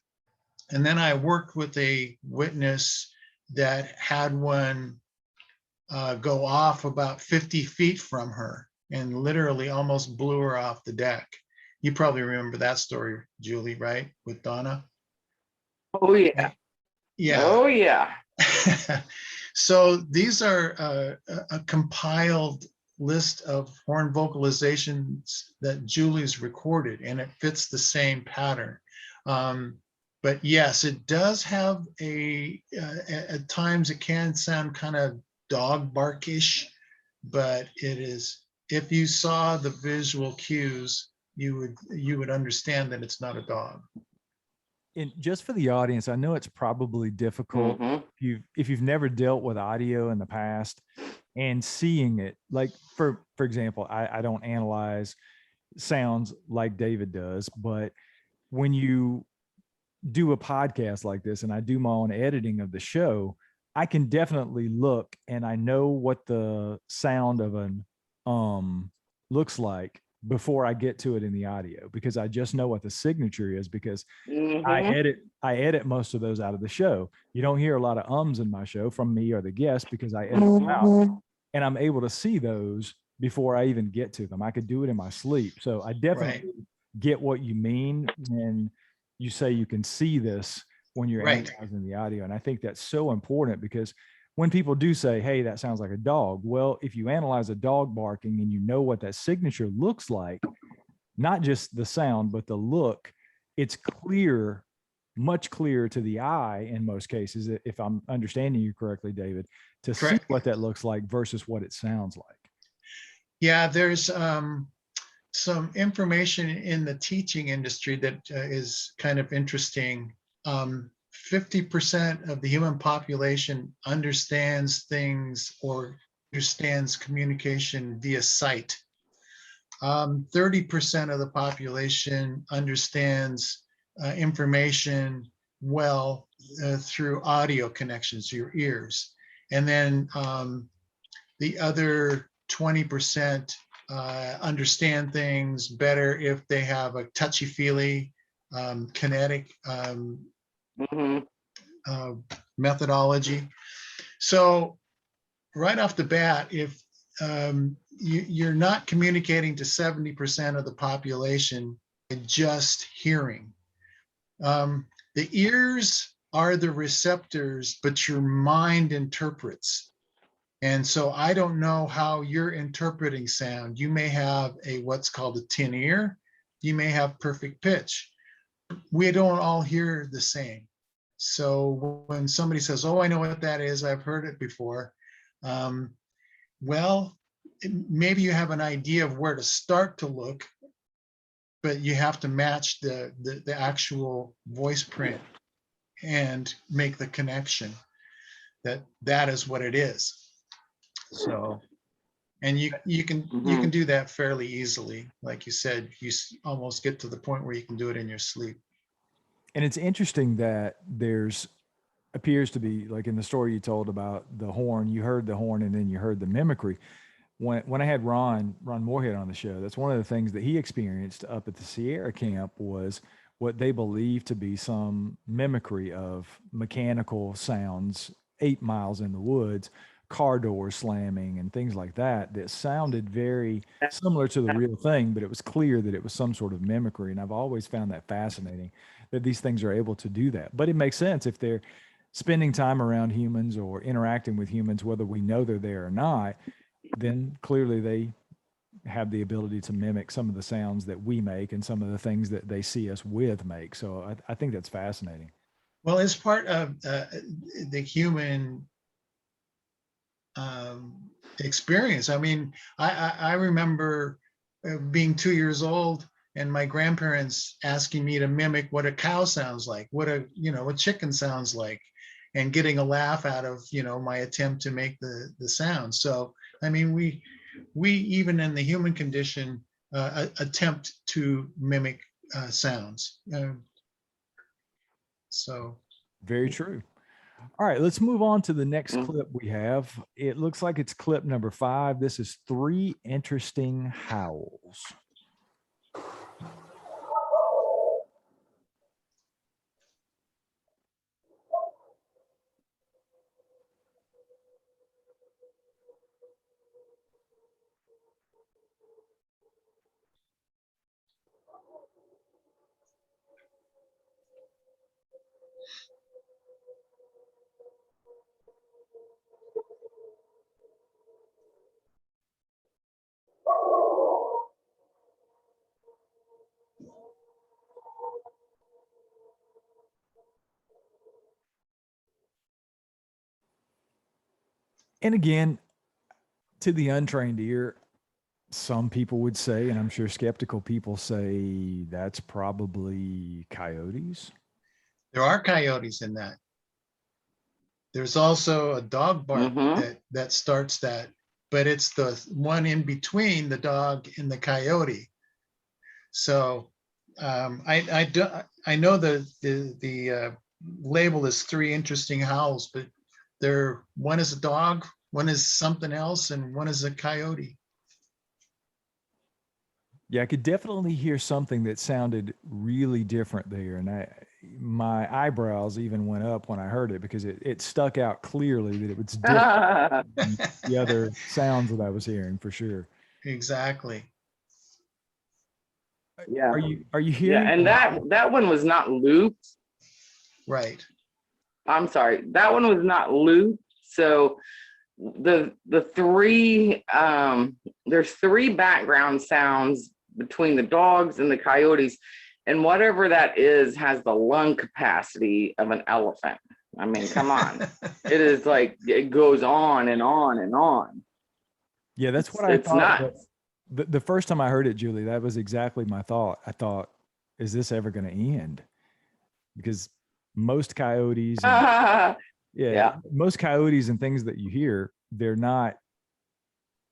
And then I worked with a witness that had one go off about 50 feet from her and literally almost blew her off the deck. You probably remember that story, Julie, right? With Donna? Oh, yeah. Yeah. Oh, yeah. So these are a compiled list of horn vocalizations that Julie's recorded, and it fits the same pattern. But yes, it does have at times it can sound kind of dog barkish, but it is, if you saw the visual cues, you would understand that it's not a dog. And just for the audience, I know it's probably difficult if you've never dealt with audio in the past and seeing it. Like for example, I don't analyze sounds like David does, but when you do a podcast like this and I do my own editing of the show, I can definitely look and I know what the sound of an looks like before I get to it in the audio, because I just know what the signature is, because I edit most of those out of the show. You don't hear a lot of ums in my show from me or the guest because I edit them out, and I'm able to see those before I even get to them. I could do it in my sleep. So I definitely get what you mean when you say you can see this when you're analyzing the audio. And I think that's so important, because when people do say, hey, that sounds like a dog. Well, if you analyze a dog barking and you know what that signature looks like, not just the sound, but the look. It's clear, much clearer to the eye in most cases, if I'm understanding you correctly, David, to see Correct. what that looks like versus what it sounds like. Yeah, there's some information in the teaching industry that is kind of interesting. 50% of the human population understands things or understands communication via sight. 30% of the population understands information well through audio connections, your ears. And then the other 20% understand things better if they have a touchy-feely, kinetic methodology. So right off the bat, if you're not communicating to 70% of the population by just hearing. The ears are the receptors, but your mind interprets. And so I don't know how you're interpreting sound. You may have what's called a tin ear. You may have perfect pitch. We don't all hear the same. So when somebody says, oh, I know what that is, I've heard it before. Well, maybe you have an idea of where to start to look, but you have to match the actual voice print and make the connection that is what it is. So, and you can do that fairly easily. Like you said, you almost get to the point where you can do it in your sleep. And it's interesting that there's appears to be, like in the story you told about the horn, you heard the horn and then you heard the mimicry. When I had Ron Moorhead on the show, that's one of the things that he experienced up at the Sierra camp was what they believed to be some mimicry of mechanical sounds 8 miles in the woods, car doors slamming and things like that, that sounded very similar to the real thing, but it was clear that it was some sort of mimicry. And I've always found that fascinating that these things are able to do that. But it makes sense if they're spending time around humans or interacting with humans, whether we know they're there or not, then clearly they have the ability to mimic some of the sounds that we make and some of the things that they see us with make. So I think that's fascinating. Well, it's part of the human experience. I mean, I remember being 2 years old and my grandparents asking me to mimic what a cow sounds like, what a chicken sounds like, and getting a laugh out of my attempt to make the sound. So I mean, we even in the human condition attempt to mimic sounds. So very true. All right, let's move on to the next clip we have. It looks like it's clip number 5. This is 3 interesting howls. And again, to the untrained ear, some people would say, and I'm sure skeptical people say, that's probably coyotes. There are coyotes in that. There's also a dog bark that starts that, but it's the one in between the dog and the coyote. So I know the label is 3 interesting howls, but one is a dog, one is something else, and one is a coyote. Yeah, I could definitely hear something that sounded really different there. And my eyebrows even went up when I heard it because it stuck out clearly that it was different than the other sounds that I was hearing, for sure. Exactly. Yeah. Are you hearing? Yeah, and that one was not looped. Right. I'm sorry, that one was not looped. So the 3 there's 3 background sounds between the dogs and the coyotes. And whatever that is has the lung capacity of an elephant. I mean, come on. It is like, it goes on and on and on. Yeah, that's what I It's thought. nuts. The first time I heard it, Julie, that was exactly my thought. I thought, is this ever going to end? Because most coyotes and Yeah. most coyotes and things that you hear, they're not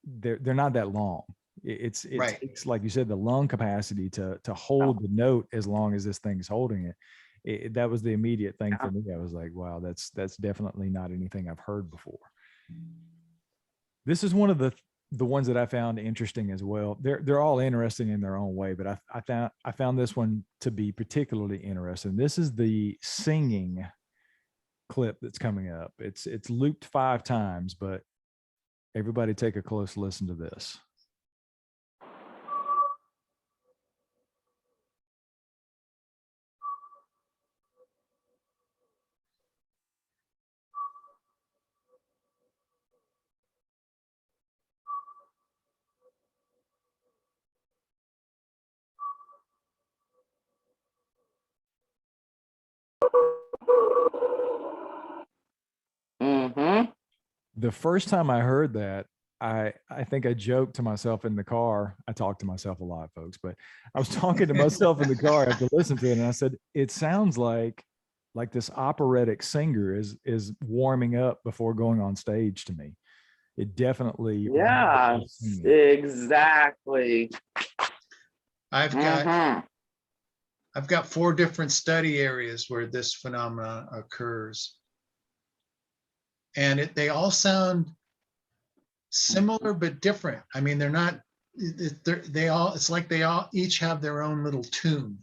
that long. Right. It's like you said, the lung capacity to hold the note as long as this thing's holding it. That was the immediate thing for me. I was like, wow, that's definitely not anything I've heard before. This is one of the ones that I found interesting as well. They're all interesting in their own way, but I found this one to be particularly interesting. This is the singing clip that's coming up. It's looped 5 times, but everybody take a close listen to this. Mm-hmm. The first time I heard that, I think I joked to myself in the car. I talk to myself a lot, folks, but I was talking to myself in the car after listening to it, and I said, it sounds like this operatic singer is warming up before going on stage to me. It definitely Yeah, exactly. I've got 4 different study areas where this phenomenon occurs. And they all sound similar but different. I mean, they're not, it's like they all each have their own little tune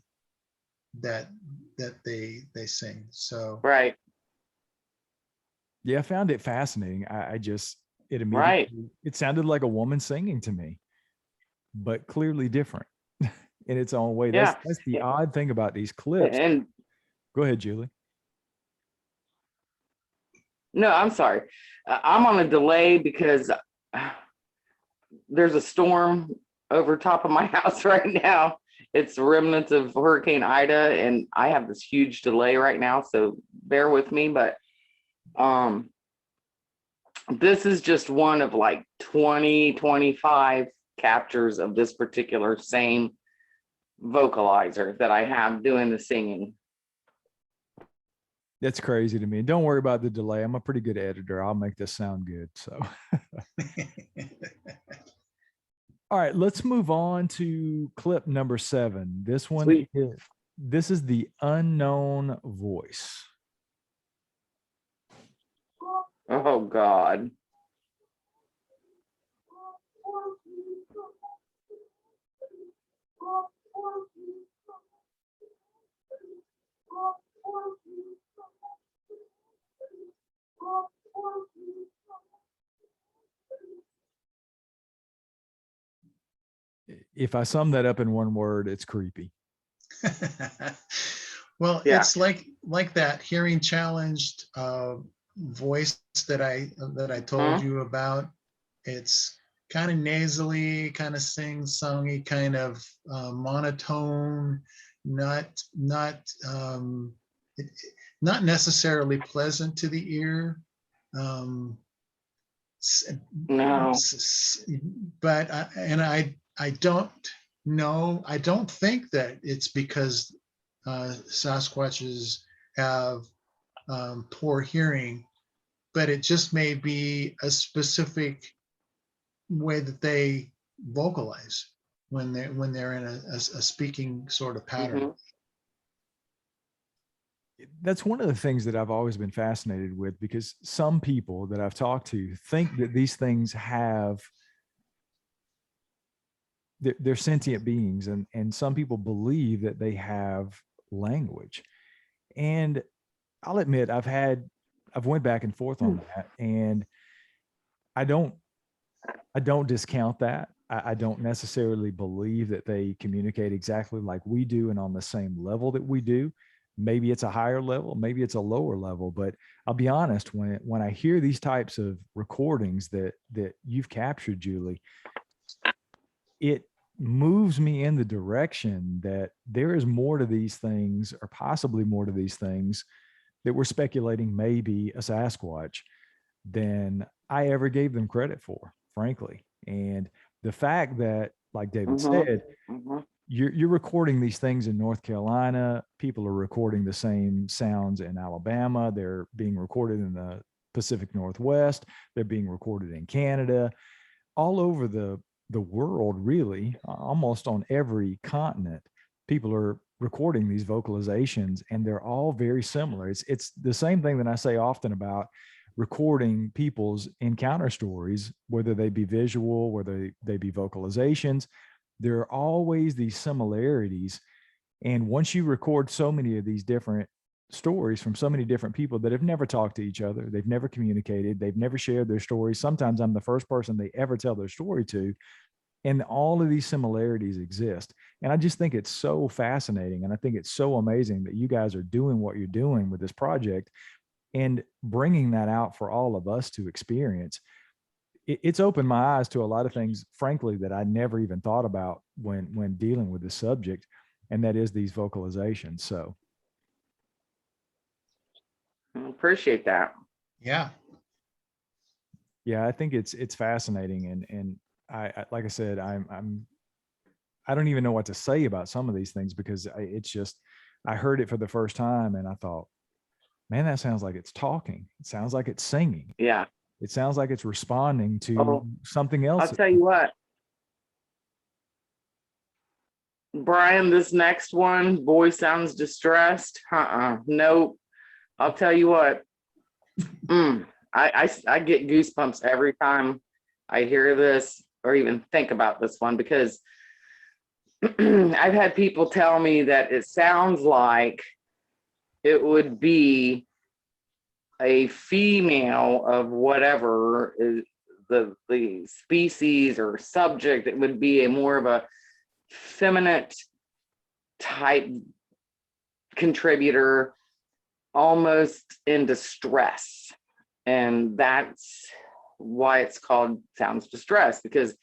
that they sing. So Right. Yeah, I found it fascinating. I just, it immediately, it sounded like a woman singing to me, but clearly different in its own way. Yeah. That's the odd thing about these clips. And Go ahead, Julie. no, I'm sorry. I'm on a delay because there's a storm over top of my house right now. It's remnants of Hurricane Ida, and I have this huge delay right now, so bear with me. But this is just one of like 20, 25 captures of this particular same vocalizer that I have doing the singing. That's crazy to me. Don't worry about the delay. I'm a pretty good editor. I'll make this sound good. So, all right, let's move on to clip number 7. This one, this is the unknown voice. Oh, God. If I sum that up in one word, it's creepy. Well, Yeah. it's like that hearing challenged voice that I told you about. It's kind of nasally, kind of sing-songy, kind of monotone, not necessarily pleasant to the ear. No. But I don't know. I don't think that it's because Sasquatches have poor hearing, but it just may be a specific way that they vocalize when they're in a speaking sort of pattern. Mm-hmm. That's one of the things that I've always been fascinated with, because some people that I've talked to think that these things have, they're sentient beings, and some people believe that they have language. And I'll admit, I've went back and forth on that, and I don't discount that. I don't necessarily believe that they communicate exactly like we do and on the same level that we do. Maybe it's a higher level, maybe it's a lower level, but I'll be honest, when I hear these types of recordings that you've captured, Julie, moves me in the direction that there is more to these things, or possibly more to these things, that we're speculating may be a Sasquatch than I ever gave them credit for, frankly. And the fact that, like David Mhm. said, Mhm. you're recording these things in North Carolina. People are recording the same sounds in Alabama. They're being recorded in the Pacific Northwest. They're being recorded in Canada, all over the world, really, almost on every continent. People are recording these vocalizations, and they're all very similar. It's the same thing that I say often about recording people's encounter stories, whether they be visual, whether they be vocalizations. There are always these similarities. And once you record so many of these different stories from so many different people that have never talked to each other, they've never communicated, they've never shared their stories. Sometimes I'm the first person they ever tell their story to. And all of these similarities exist. And I just think it's so fascinating. And I think it's so amazing that you guys are doing what you're doing with this project and bringing that out for all of us to experience. It's opened my eyes to a lot of things, frankly, that I never even thought about when dealing with this subject, and that is these vocalizations. So I appreciate that. Yeah. yeah, I think it's fascinating, and I like I said, I don't even know what to say about some of these things, because it's just, I heard it for the first time and I thought, man, that sounds like it's talking. It sounds like it's singing. Yeah. It sounds like it's responding to Oh, something I'll else. tell you what, Brian, this next one, boy sounds distressed. Nope. I'll tell you what. I get goosebumps every time I hear this or even think about this one, because I've had people tell me that it sounds like it would be a female of whatever is the species or subject. It would be a more of a feminine type contributor, almost in distress. And that's why it's called Sounds Distress, because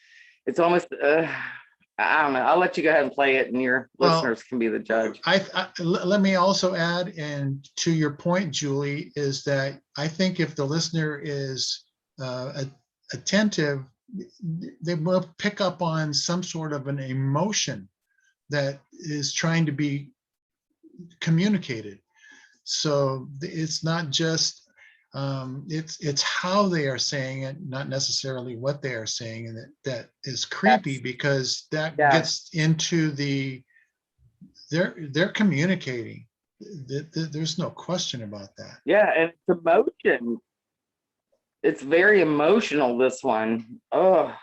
it's almost, I don't know. I'll let you go ahead and play it, and your Well, listeners can be the judge. Let me also add, and to your point, Julie, is that I think if the listener is attentive, they will pick up on some sort of an emotion that is trying to be communicated. So it's not just it's how they are saying it, not necessarily what they are saying, and that is creepy, because that gets into they're communicating. There's no question about that. Yeah, and it's emotion. It's very emotional, this one. Oh,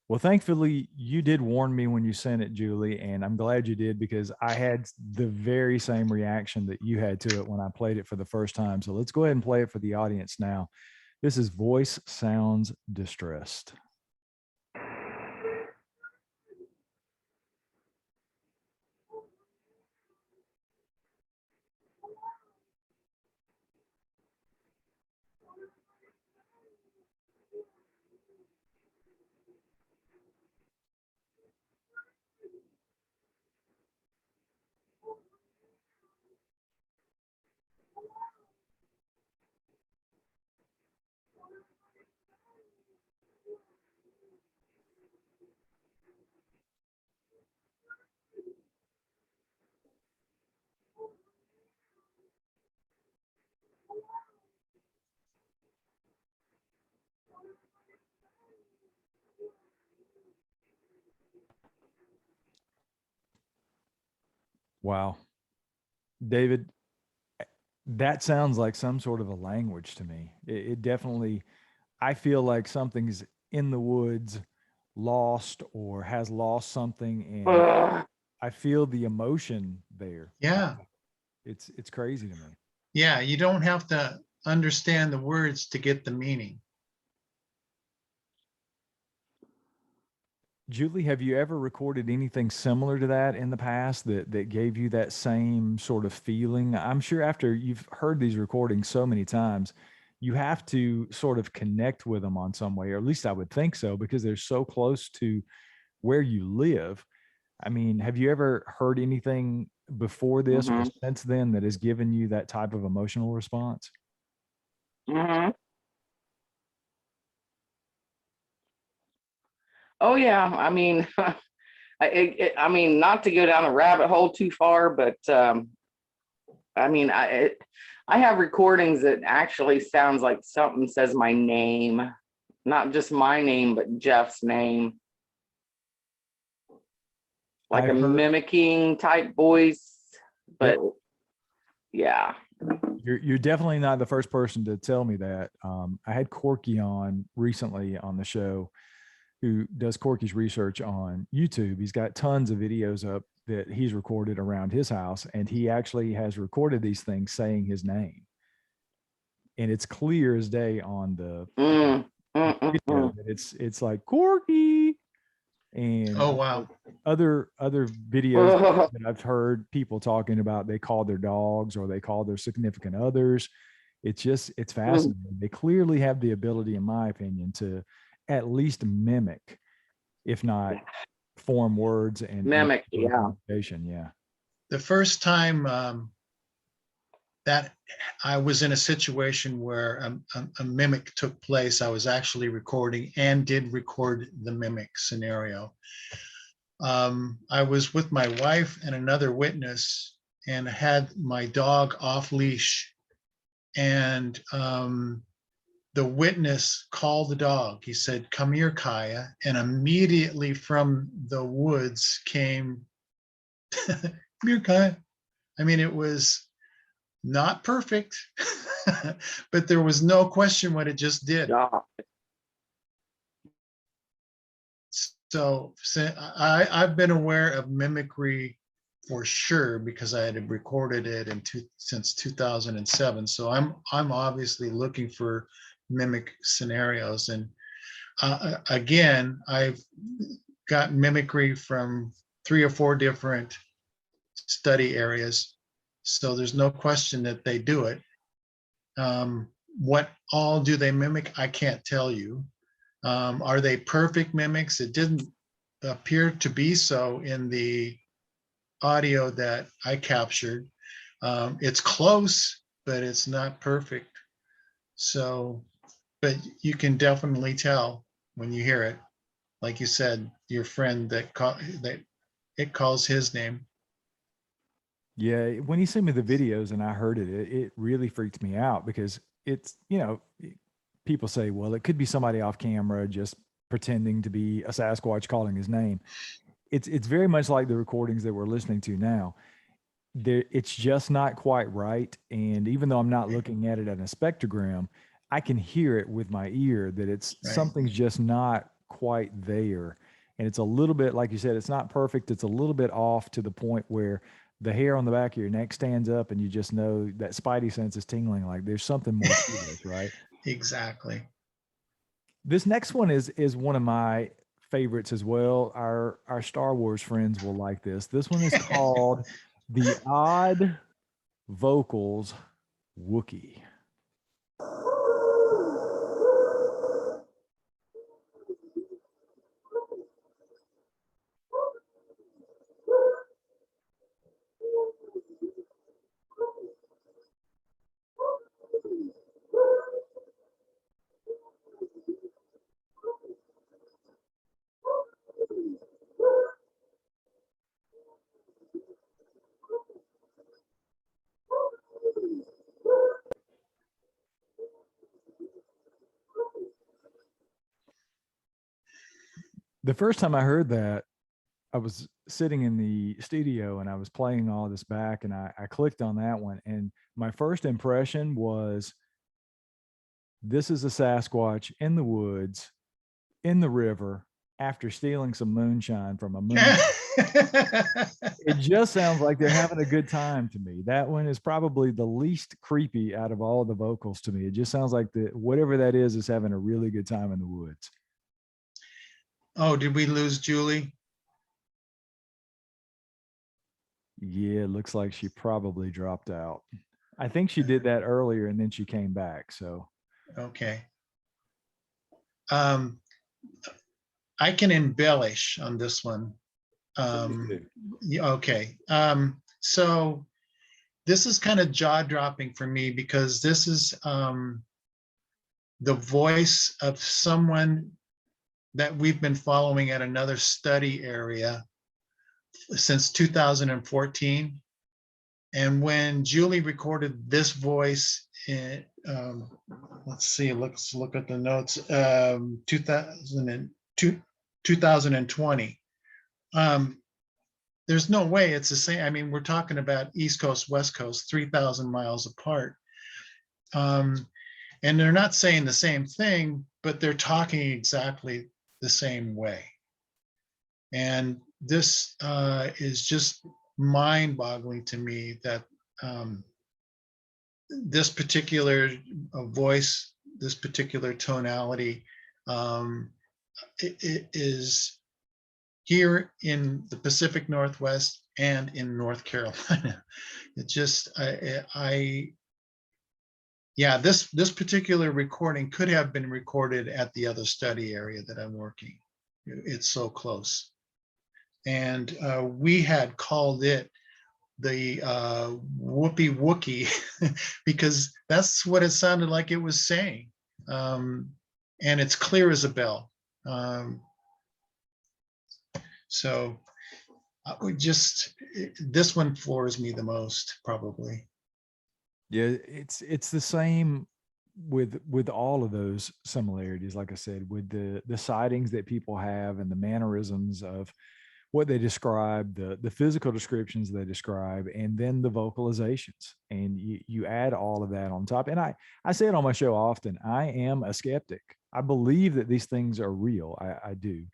Well, thankfully, you did warn me when you sent it, Julie, and I'm glad you did, because I had the very same reaction that you had to it when I played it for the first time. So let's go ahead and play it for the audience now. This is Voice Sounds Distressed. Wow. David, that sounds like some sort of a language to me. It definitely, I feel like something's in the woods, lost, or has lost something, and ugh. I feel the emotion there. Yeah. It's crazy to me. Yeah. You don't have to understand the words to get the meaning. Julie, have you ever recorded anything similar to that in the past that gave you that same sort of feeling? I'm sure after you've heard these recordings so many times, you have to sort of connect with them on some way, or at least I would think so, because they're so close to where you live. I mean, have you ever heard anything before this or Hmm. since then that has given you that type of emotional response? Hmm. Oh yeah. I mean, I mean, not to go down the rabbit hole too far, but I mean, I have recordings that actually sounds like something says my name, not just my name, but Jeff's name, like I've a heard, mimicking type voice. yep, But yeah. you're definitely not the first person to tell me that. I had Corky on recently on the show, who does Corky's research on YouTube. He's got tons of videos up that he's recorded around his house, and he actually has recorded these things saying his name. And it's clear as day on the Mm, video mm. that it's like Corky. And Oh, wow. other videos that I've heard people talking about, they call their dogs or they call their significant others. It's fascinating. They clearly have the ability, in my opinion, to at least mimic, if not form words and Mimic, yeah. communication. Yeah. The first time that I was in a situation where a mimic took place, I was actually recording and did record the mimic scenario. I was with my wife and another witness and had my dog off leash. And the witness called the dog. He said, "Come here, Kaya." And immediately from the woods came, "Come here, Kaya." I mean, it was not perfect, but there was no question what it just did. Yeah. So I've been aware of mimicry for sure because I had recorded it since 2007. So I'm obviously looking for mimic scenarios. And again, I've got mimicry from 3 or 4 different study areas. So there's no question that they do it. What all do they mimic? I can't tell you. Are they perfect mimics? It didn't appear to be so in the audio that I captured. It's close, but it's not perfect. So, but you can definitely tell when you hear it. Like you said, your friend that it calls his name. Yeah, when he sent me the videos and I heard it really freaked me out because it's, people say, well, it could be somebody off camera just pretending to be a Sasquatch calling his name. It's very much like the recordings that we're listening to now. It's just not quite right. And even though I'm not looking at it at a spectrogram, I can hear it with my ear that it's Right. something's just not quite there. And it's a little bit, like you said, it's not perfect. It's a little bit off to the point where the hair on the back of your neck stands up and you just know that spidey sense is tingling, like there's something more to this, right? Exactly. This next one is one of my favorites as well. Our Star Wars friends will like this. This one is called The Odd Vocals Wookie. The first time I heard that, I was sitting in the studio and I was playing all this back and I clicked on that one. And my first impression was, this is a Sasquatch in the woods, in the river, after stealing some moonshine from a moon. It just sounds like they're having a good time to me. That one is probably the least creepy out of all the vocals to me. It just sounds like whatever that is having a really good time in the woods. Oh, did we lose Julie? Yeah, it looks like she probably dropped out. I think she did that earlier and then she came back. So Okay. Um, I can embellish on this one. Please do. Yeah, okay. So this is kind of jaw-dropping for me because this is the voice of someone that we've been following at another study area since 2014. And when Julie recorded this voice in, let's see, let's look at the notes, 2020. There's no way it's the same. I mean, we're talking about East Coast, West Coast, 3,000 miles apart. And they're not saying the same thing, but they're talking exactly the same way. And this is just mind-boggling to me that this particular voice, this particular tonality, it is here in the Pacific Northwest and in North Carolina. It just, yeah, this particular recording could have been recorded at the other study area that I'm working. It's so close. And we had called it the whoopee wookie because that's what it sounded like it was saying. And it's clear as a bell. So I would just, this one floors me the most, probably. Yeah, it's the same with all of those similarities. Like I said, with the sightings that people have and the mannerisms of what they describe, the physical descriptions they describe, and then the vocalizations. And you add all of that on top. And I say it on my show often, I am a skeptic. I believe that these things are real. I do,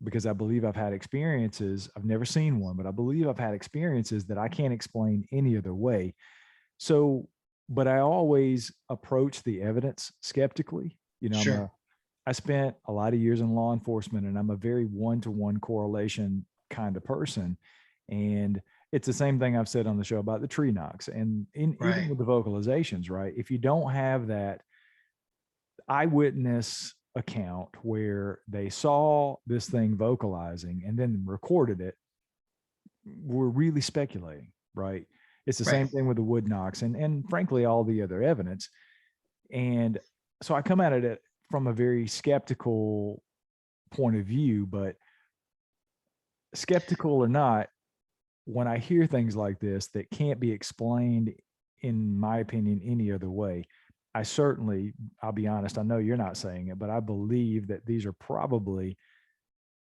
because I believe I've had experiences. I've never seen one, but I believe I've had experiences that I can't explain any other way. So, but I always approach the evidence skeptically. You know, Sure. I spent a lot of years in law enforcement, and I'm a very one-to-one correlation kind of person. And it's the same thing I've said on the show about the tree knocks and Right. even with the vocalizations, right? If you don't have that eyewitness account where they saw this thing vocalizing and then recorded it, we're really speculating, right? It's the Right. same thing with the wood knocks and frankly, all the other evidence. And so I come at it from a very skeptical point of view, but skeptical or not, when I hear things like this that can't be explained, in my opinion, any other way, I certainly, I'll be honest, I know you're not saying it, but I believe that these are probably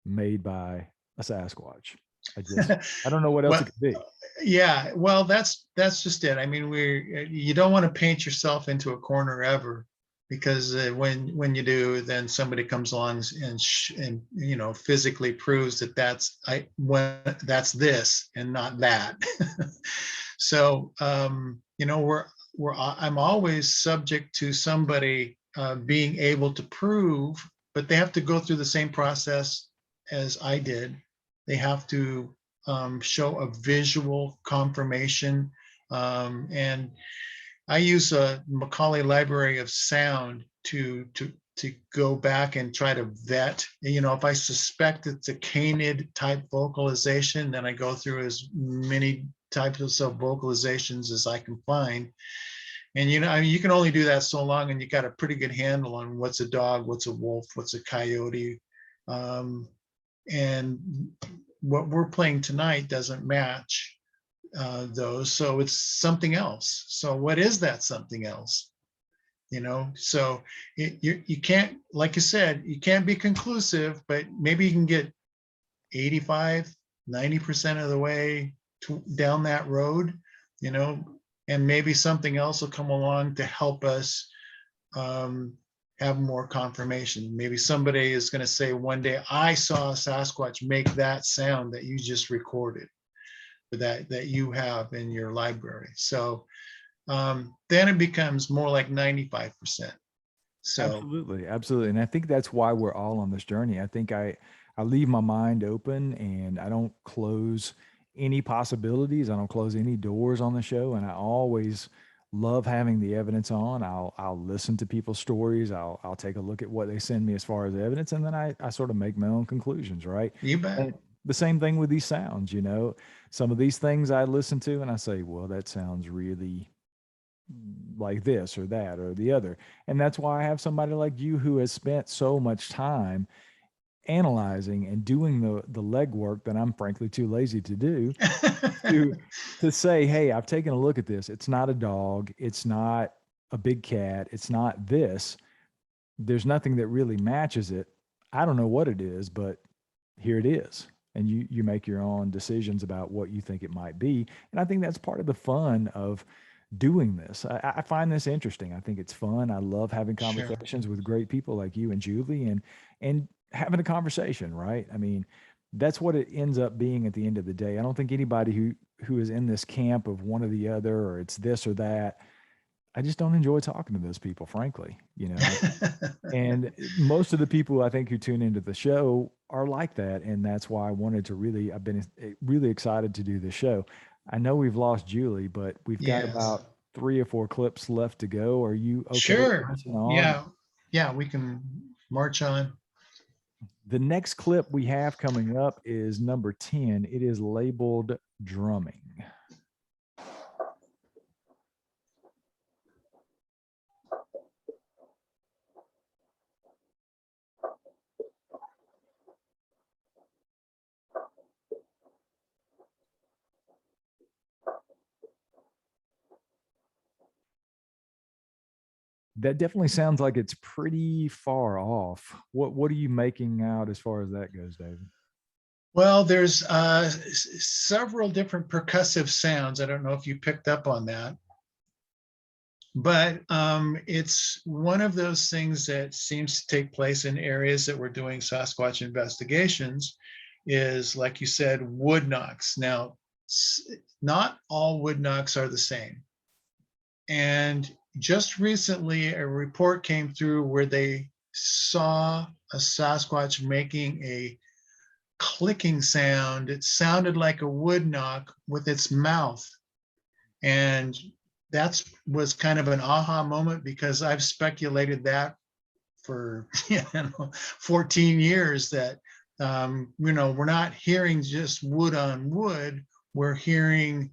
made by a Sasquatch. I don't know what else Well, it could be. yeah, well, that's just it. I mean, you don't want to paint yourself into a corner ever, because when you do, then somebody comes along and you know, physically proves that that's this and not that. So you know, I'm always subject to somebody being able to prove, but they have to go through the same process as I did. They have to show a visual confirmation. And I use a Macaulay Library of Sound to go back and try to vet. You know, if I suspect it's a canid type vocalization, then I go through as many types of vocalizations as I can find. And you know, I mean, you can only do that so long, and you got a pretty good handle on what's a dog, what's a wolf, what's a coyote. And what we're playing tonight doesn't match those, so it's something else. So what is that something else? You know, so you can't, like you said, you can't be conclusive, but maybe you can get 85, 90% of the way down that road, you know, and maybe something else will come along to help us have more confirmation. Maybe somebody is going to say one day, I saw a Sasquatch make that sound that you just recorded, that you have in your library. So then it becomes more like 95%. So Absolutely. And I think that's why we're all on this journey. I think I leave my mind open and I don't close any possibilities. I don't close any doors on the show. And I always love having the evidence on. I'll listen to people's stories. I'll take a look at what they send me as far as evidence, and then I sort of make my own conclusions, right? You bet. And the same thing with these sounds, you know. Some of these things I listen to and I say, well, that sounds really like this or that or the other. And that's why I have somebody like you who has spent so much time analyzing and doing the legwork that I'm frankly too lazy to do, to say, hey, I've taken a look at this. It's not a dog. It's not a big cat. It's not this. There's nothing that really matches it. I don't know what it is, but here it is. And you make your own decisions about what you think it might be. And I think that's part of the fun of doing this. I find this interesting. I think it's fun. I love having Sure. conversations with great people like you and Julie, and having a conversation, right? I mean, that's what it ends up being at the end of the day. I don't think anybody who is in this camp of one or the other, or it's this or that, I just don't enjoy talking to those people, frankly, you know. And most of the people I think who tune into the show are like that. And that's why I wanted to I've been really excited to do this show. I know we've lost Julie, but we've got Yes. about 3 or 4 clips left to go. Are you okay? Sure. Pressing on? Yeah. Yeah, we can march on. The next clip we have coming up is number 10. It is labeled drumming. That definitely sounds like it's pretty far off. What are you making out as far as that goes, David? Well, there's several different percussive sounds. I don't know if you picked up on that, but it's one of those things that seems to take place in areas that we're doing Sasquatch investigations, is, like you said, wood knocks. Now, not all wood knocks are the same. And just recently, a report came through where they saw a Sasquatch making a clicking sound. It sounded like a wood knock with its mouth. And that was kind of an aha moment, because I've speculated that for 14 years, that we're not hearing just wood on wood. We're hearing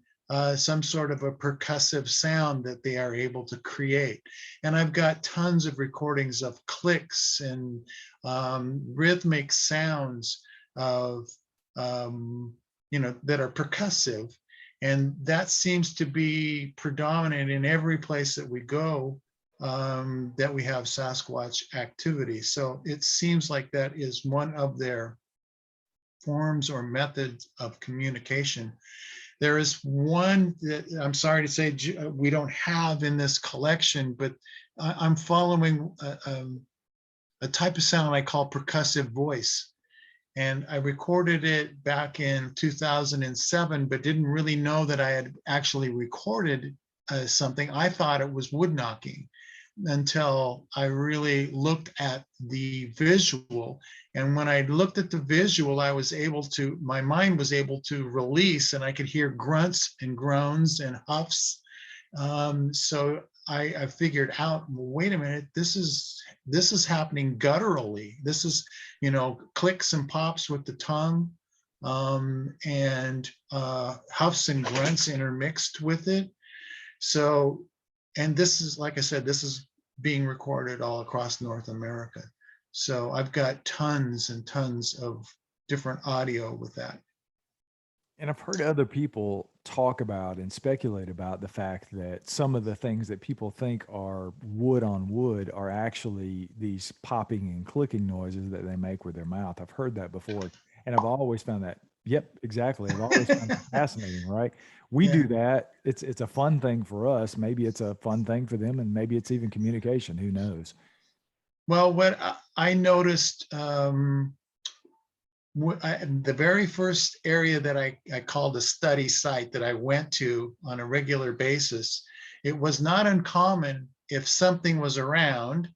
some sort of a percussive sound that they are able to create. And I've got tons of recordings of clicks and rhythmic sounds of, that are percussive. And that seems to be predominant in every place that we go, that we have Sasquatch activity. So it seems like that is one of their forms or methods of communication. There is one that I'm sorry to say we don't have in this collection, but I'm following a type of sound I call percussive voice. And I recorded it back in 2007, but didn't really know that I had actually recorded something. I thought it was wood knocking until I really looked at the visual. And when I looked at the visual, my mind was able to release, and I could hear grunts and groans and huffs. So I figured out, wait a minute, this is happening gutturally. This is, clicks and pops with the tongue, and huffs and grunts intermixed with it. So, and this is, like I said, this is being recorded all across North America. So I've got tons and tons of different audio with that. And I've heard other people talk about and speculate about the fact that some of the things that people think are wood on wood are actually these popping and clicking noises that they make with their mouth. I've heard that before. And I've always found that, yep, exactly. I've always found that fascinating, right? We Yeah. do that. It's a fun thing for us. Maybe it's a fun thing for them, and maybe it's even communication. Who knows? Well, what I noticed, the very first area that I called a study site that I went to on a regular basis, it was not uncommon if something was around,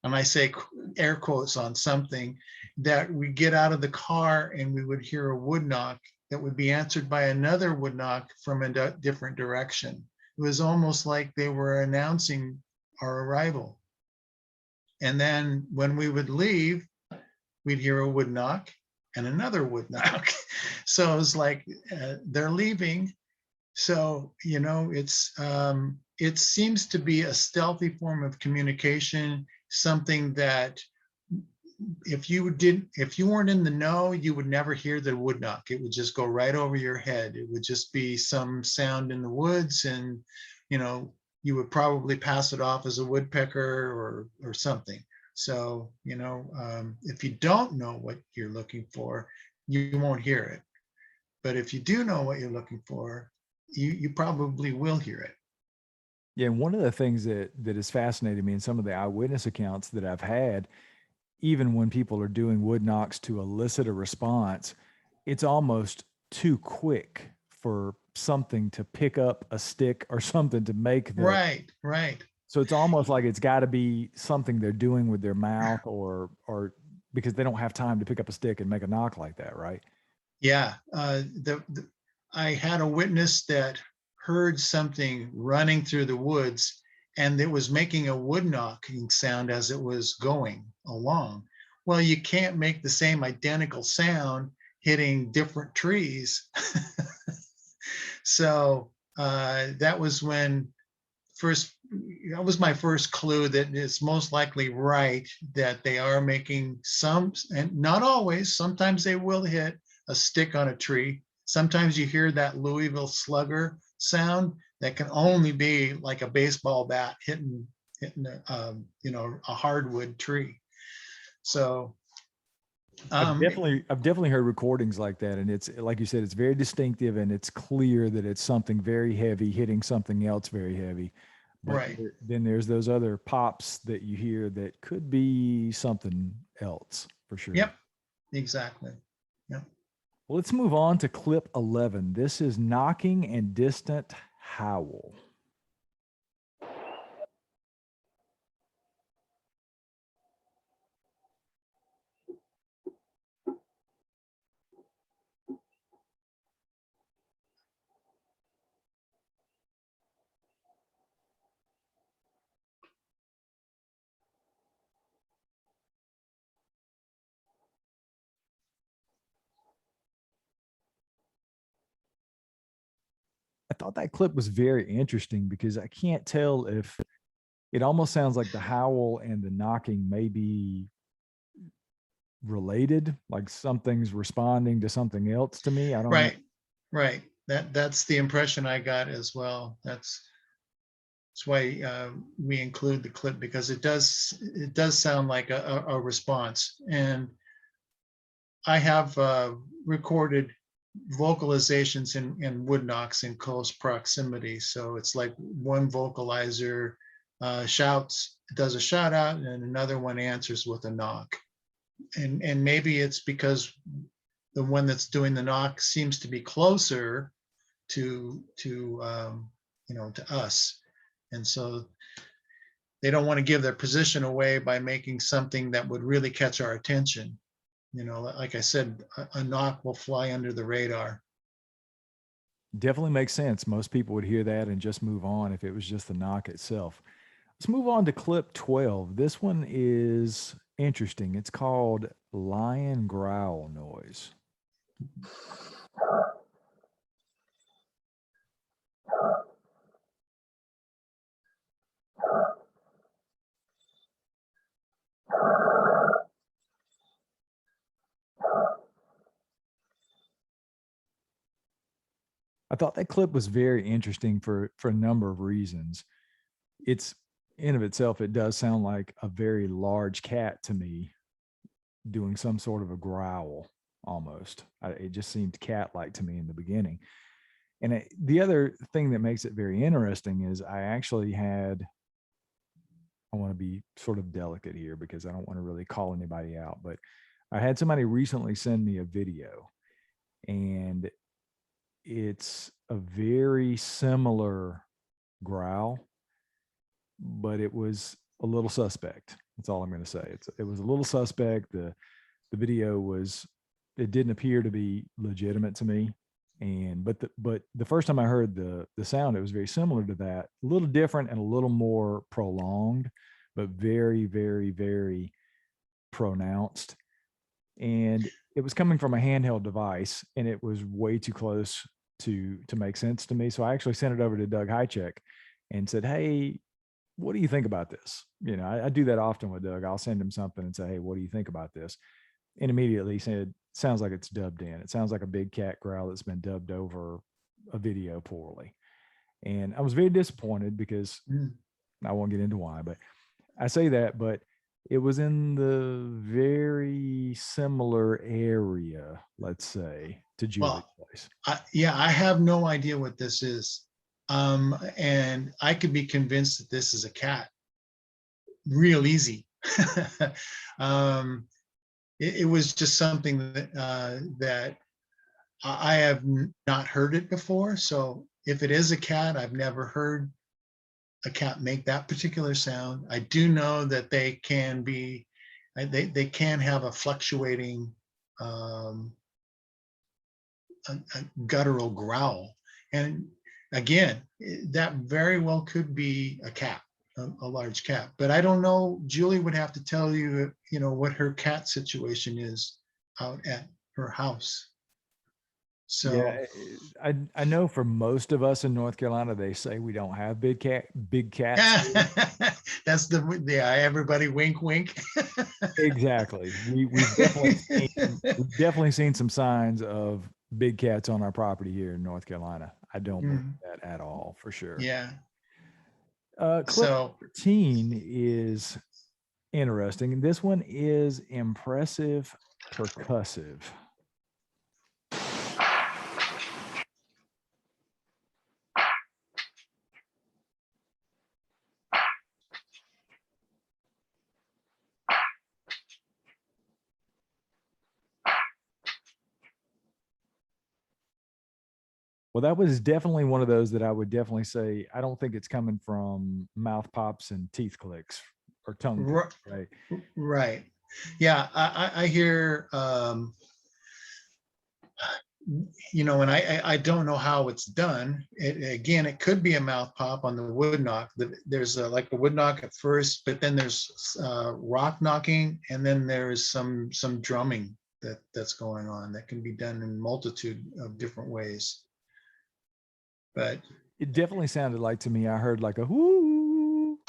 and I say air quotes on something, that we get out of the car and we would hear a wood knock that would be answered by another wood knock from a different direction. It was almost like they were announcing our arrival. And then when we would leave, we'd hear a wood knock and another wood knock. So it was like they're leaving. So, you know, it seems to be a stealthy form of communication, something that if you weren't in the know, you would never hear the wood knock. It would just go right over your head. It would just be some sound in the woods, and you know, you would probably pass it off as a woodpecker or something. So, you know, if you don't know what you're looking for, you won't hear it. But if you do know what you're looking for, you probably will hear it. Yeah, and one of the things that has fascinated me in some of the eyewitness accounts that I've had, even when people are doing wood knocks to elicit a response, it's almost too quick for something to pick up a stick or something to make the Right, right. so it's almost like it's got to be something they're doing with their mouth or because they don't have time to pick up a stick and make a knock like that, right? Yeah, I had a witness that heard something running through the woods, and it was making a wood knocking sound as it was going along. Well, you can't make the same identical sound hitting different trees. So that was my first clue that it's most likely right that they are making some, and not always, sometimes they will hit a stick on a tree. Sometimes you hear that Louisville slugger sound that can only be like a baseball bat hitting you know, a hardwood tree. So I've definitely heard recordings like that, and it's like you said, it's very distinctive, and it's clear that it's something very heavy hitting something else very heavy. But right. then there's those other pops that you hear that could be something else for sure. Yep, exactly. Yep. Well, let's move on to clip 11. This is knocking and distant howl. I thought that clip was very interesting because I can't tell if it almost sounds like the howl and the knocking may be related, like something's responding to something else to me. I don't know. Right, right. That's the impression I got as well. That's why we include the clip, because it does sound like a response. And I have recorded vocalizations in wood knocks in close proximity. So it's like one vocalizer shouts, does a shout out, and another one answers with a knock. And maybe it's because the one that's doing the knock seems to be closer to you know, to us, and so they don't want to give their position away by making something that would really catch our attention. You know, like I said, a knock will fly under the radar. Definitely makes sense. Most people would hear that and just move on if it was just the knock itself. Let's move on to clip 12. This one is interesting. It's called lion growl noise. I thought that clip was very interesting for a number of reasons. It's in of itself, it does sound like a very large cat to me doing some sort of a growl almost. It just seemed cat-like to me in the beginning. And the other thing that makes it very interesting is I want to be sort of delicate here because I don't want to really call anybody out, but I had somebody recently send me a video, and it's a very similar growl, but it was a little suspect. That's all I'm going to say. It was a little suspect. The video it didn't appear to be legitimate to me. But the first time I heard the sound, it was very similar to that, a little different and a little more prolonged, but very, very, very pronounced. And it was coming from a handheld device, and it was way too close to make sense to me. So I actually sent it over to Doug Hychek and said, "Hey, what do you think about this?" You know, I do that often with Doug. I'll send him something and say, "Hey, what do you think about this?" And immediately he said, "Sounds like it's dubbed in. It sounds like a big cat growl that's been dubbed over a video poorly." And I was very disappointed because I won't get into why, but I say that, but it was in the very similar area, let's say, to Julie's place. Yeah, I have no idea what this is. And I could be convinced that this is a cat real easy. It was just something that I have not heard it before. So if it is a cat, I've never heard a cat make that particular sound. I do know that they can be, they can have a fluctuating a guttural growl. And again, that very well could be a cat, a large cat. But I don't know. Julie would have to tell you, you know, what her cat situation is out at her house. So Yeah, I know for most of us in North Carolina, they say we don't have big cats. that's everybody wink wink. Exactly. We've definitely seen some signs of big cats on our property here in North Carolina. I don't believe that at all, for sure. Yeah. Clip So 13 is interesting. And this one is impressive percussive. Well, that was definitely one of those that I would definitely say, I don't think it's coming from mouth pops and teeth clicks or tongue clicks, right? right. Yeah, I hear you know, and I don't know how it's done. Again, it could be a mouth pop on the wood knock. There's like a wood knock at first, but then there's rock knocking, and then there's some drumming that's going on that can be done in a multitude of different ways. But it definitely sounded like, to me, I heard like a whoo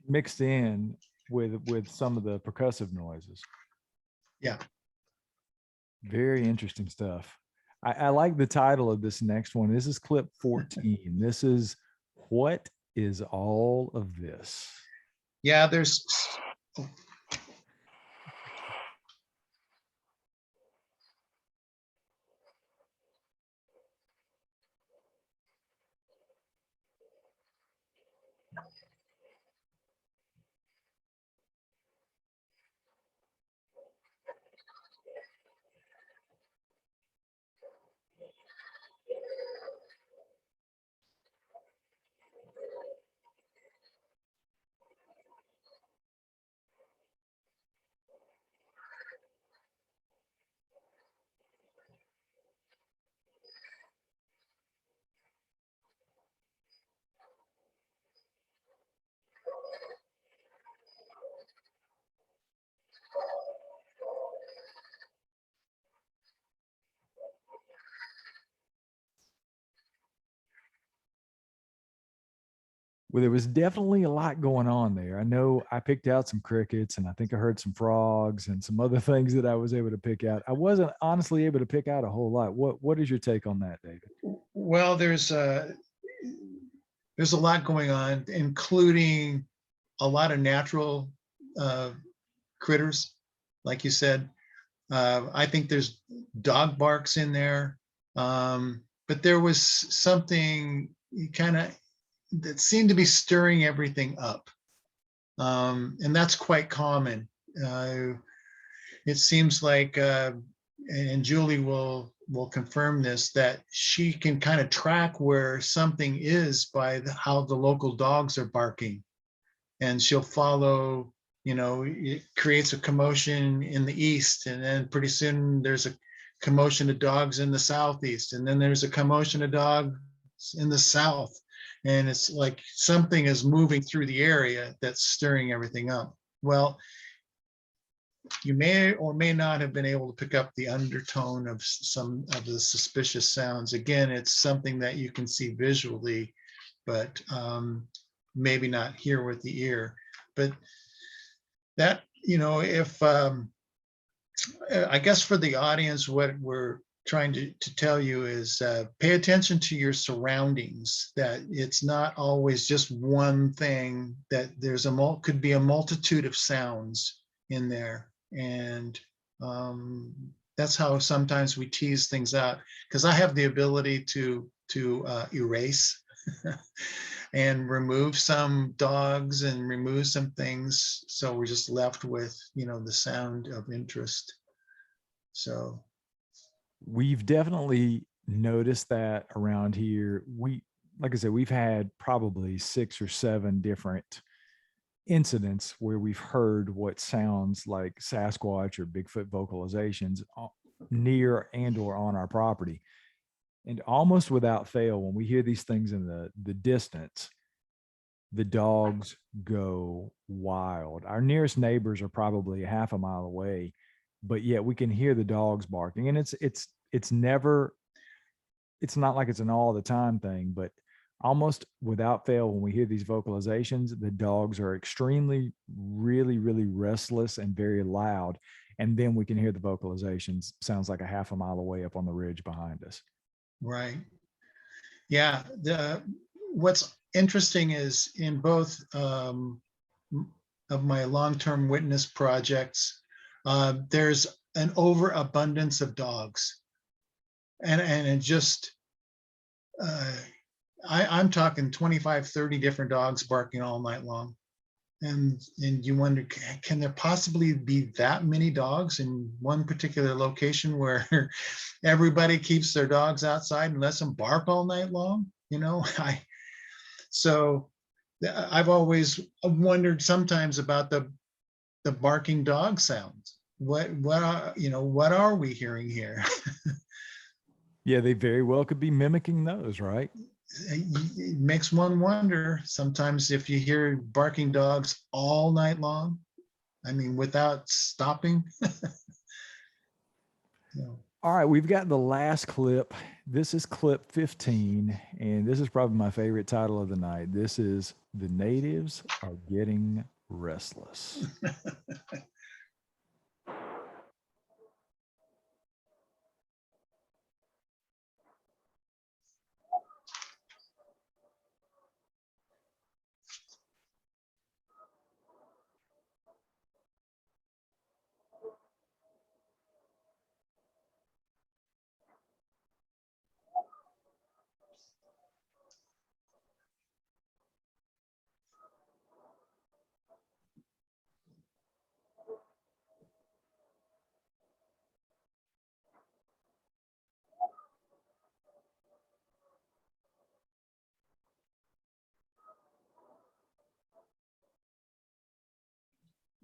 mixed in with some of the percussive noises. Yeah. Very interesting stuff. I like the title of this next one. This is clip 14. This is What Is All of This? Yeah, there's Well, there was definitely a lot going on there. I know I picked out some crickets, and I think I heard some frogs and some other things that I was able to pick out. I wasn't honestly able to pick out a whole lot. What is your take on that, David? Well, there's a lot going on, including a lot of natural critters, like you said. I think there's dog barks in there, but there was something kind of that seemed to be stirring everything up, and that's quite common. It seems like, and Julie will confirm this, that she can kind of track where something is by how the local dogs are barking, and she'll follow. You know, it creates a commotion in the east, and then pretty soon there's commotion of dogs in the southeast, and then there's a commotion of dogs in the south. And it's like something is moving through the area that's stirring everything up. Well, you may or may not have been able to pick up the undertone of some of the suspicious sounds. Again, it's something that you can see visually, but maybe not hear with the ear. But that, if I guess for the audience, what we're trying to tell you is pay attention to your surroundings, that it's not always just one thing, that there's could be a multitude of sounds in there. And that's how sometimes we tease things out, because I have the ability to erase and remove some dogs and remove some things. So we're just left with, the sound of interest. So We've definitely noticed that around here. Like I said, we've had probably 6 or 7 different incidents where we've heard what sounds like Sasquatch or Bigfoot vocalizations near and or on our property. And almost without fail, when we hear these things in the distance, the dogs go wild. Our nearest neighbors are probably a half a mile away, but yet we can hear the dogs barking. And it's never, it's not like it's an all the time thing, but almost without fail, when we hear these vocalizations, the dogs are extremely, really, really restless and very loud. And then we can hear the vocalizations. Sounds like a half a mile away up on the ridge behind us. right. Yeah. What's interesting is in both of my long-term witness projects, there's an overabundance of dogs. And it just, I'm talking 25, 30 different dogs barking all night long. And you wonder, can there possibly be that many dogs in one particular location where everybody keeps their dogs outside and lets them bark all night long? So I've always wondered sometimes about the barking dog sounds. What are we hearing here? Yeah, they very well could be mimicking those, right? It makes one wonder sometimes if you hear barking dogs all night long, I mean, without stopping. All right, we've got the last clip. This is clip 15, and this is probably my favorite title of the night. This is "The Natives Are Getting Restless."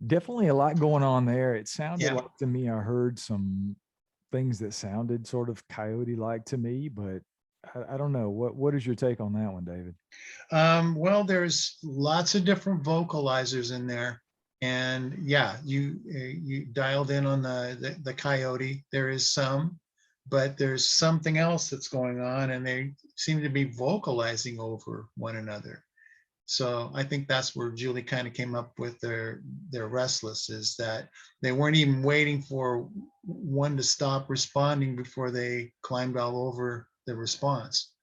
Definitely a lot going on there. It sounded Yeah. like to me, I heard some things that sounded sort of coyote-like to me, but I don't know. What is your take on that one, David? Well, there's lots of different vocalizers in there. And yeah, you dialed in on the coyote. There is some, but there's something else that's going on, and they seem to be vocalizing over one another. So I think that's where Julie kind of came up with their restless, is that they weren't even waiting for one to stop responding before they climbed all over the response.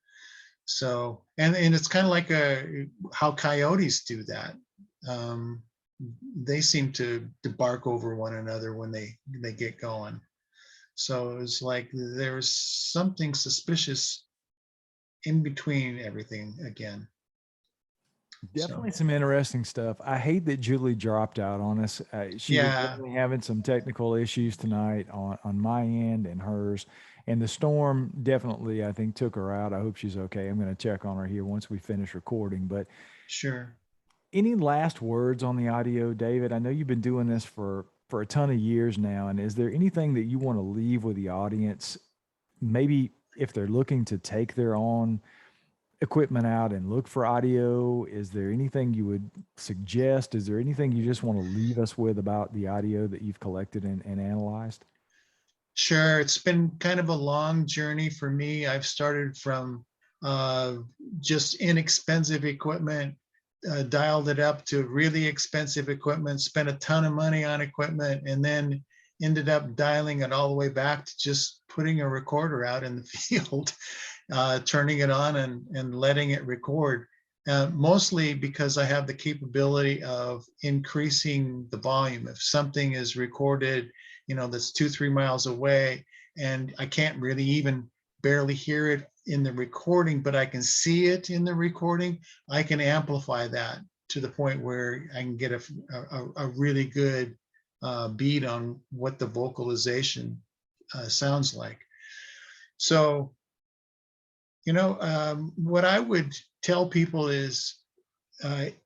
So, and it's kind of like how coyotes do that. They seem to bark over one another when they get going. So it's like there's something suspicious in between everything again. Definitely some interesting stuff. I hate that Julie dropped out on us. She was Yeah. definitely having some technical issues tonight on my end and hers. And the storm definitely, I think, took her out. I hope she's okay. I'm going to check on her here once we finish recording. But Sure. any last words on the audio, David? I know you've been doing this for for a ton of years now. And is there anything that you want to leave with the audience? Maybe if they're looking to take their own equipment out and look for audio, is there anything you would suggest? Is there anything you just want to leave us with about the audio that you've collected and analyzed? Sure, it's been kind of a long journey for me. I've started from just inexpensive equipment, dialed it up to really expensive equipment, spent a ton of money on equipment, and then ended up dialing it all the way back to just putting a recorder out in the field, turning it on and letting it record. Mostly because I have the capability of increasing the volume. If something is recorded, that's 2-3 miles away, and I can't really even barely hear it in the recording, but I can see it in the recording, I can amplify that to the point where I can get a really good beat on what the vocalization sounds like. So, what I would tell people is,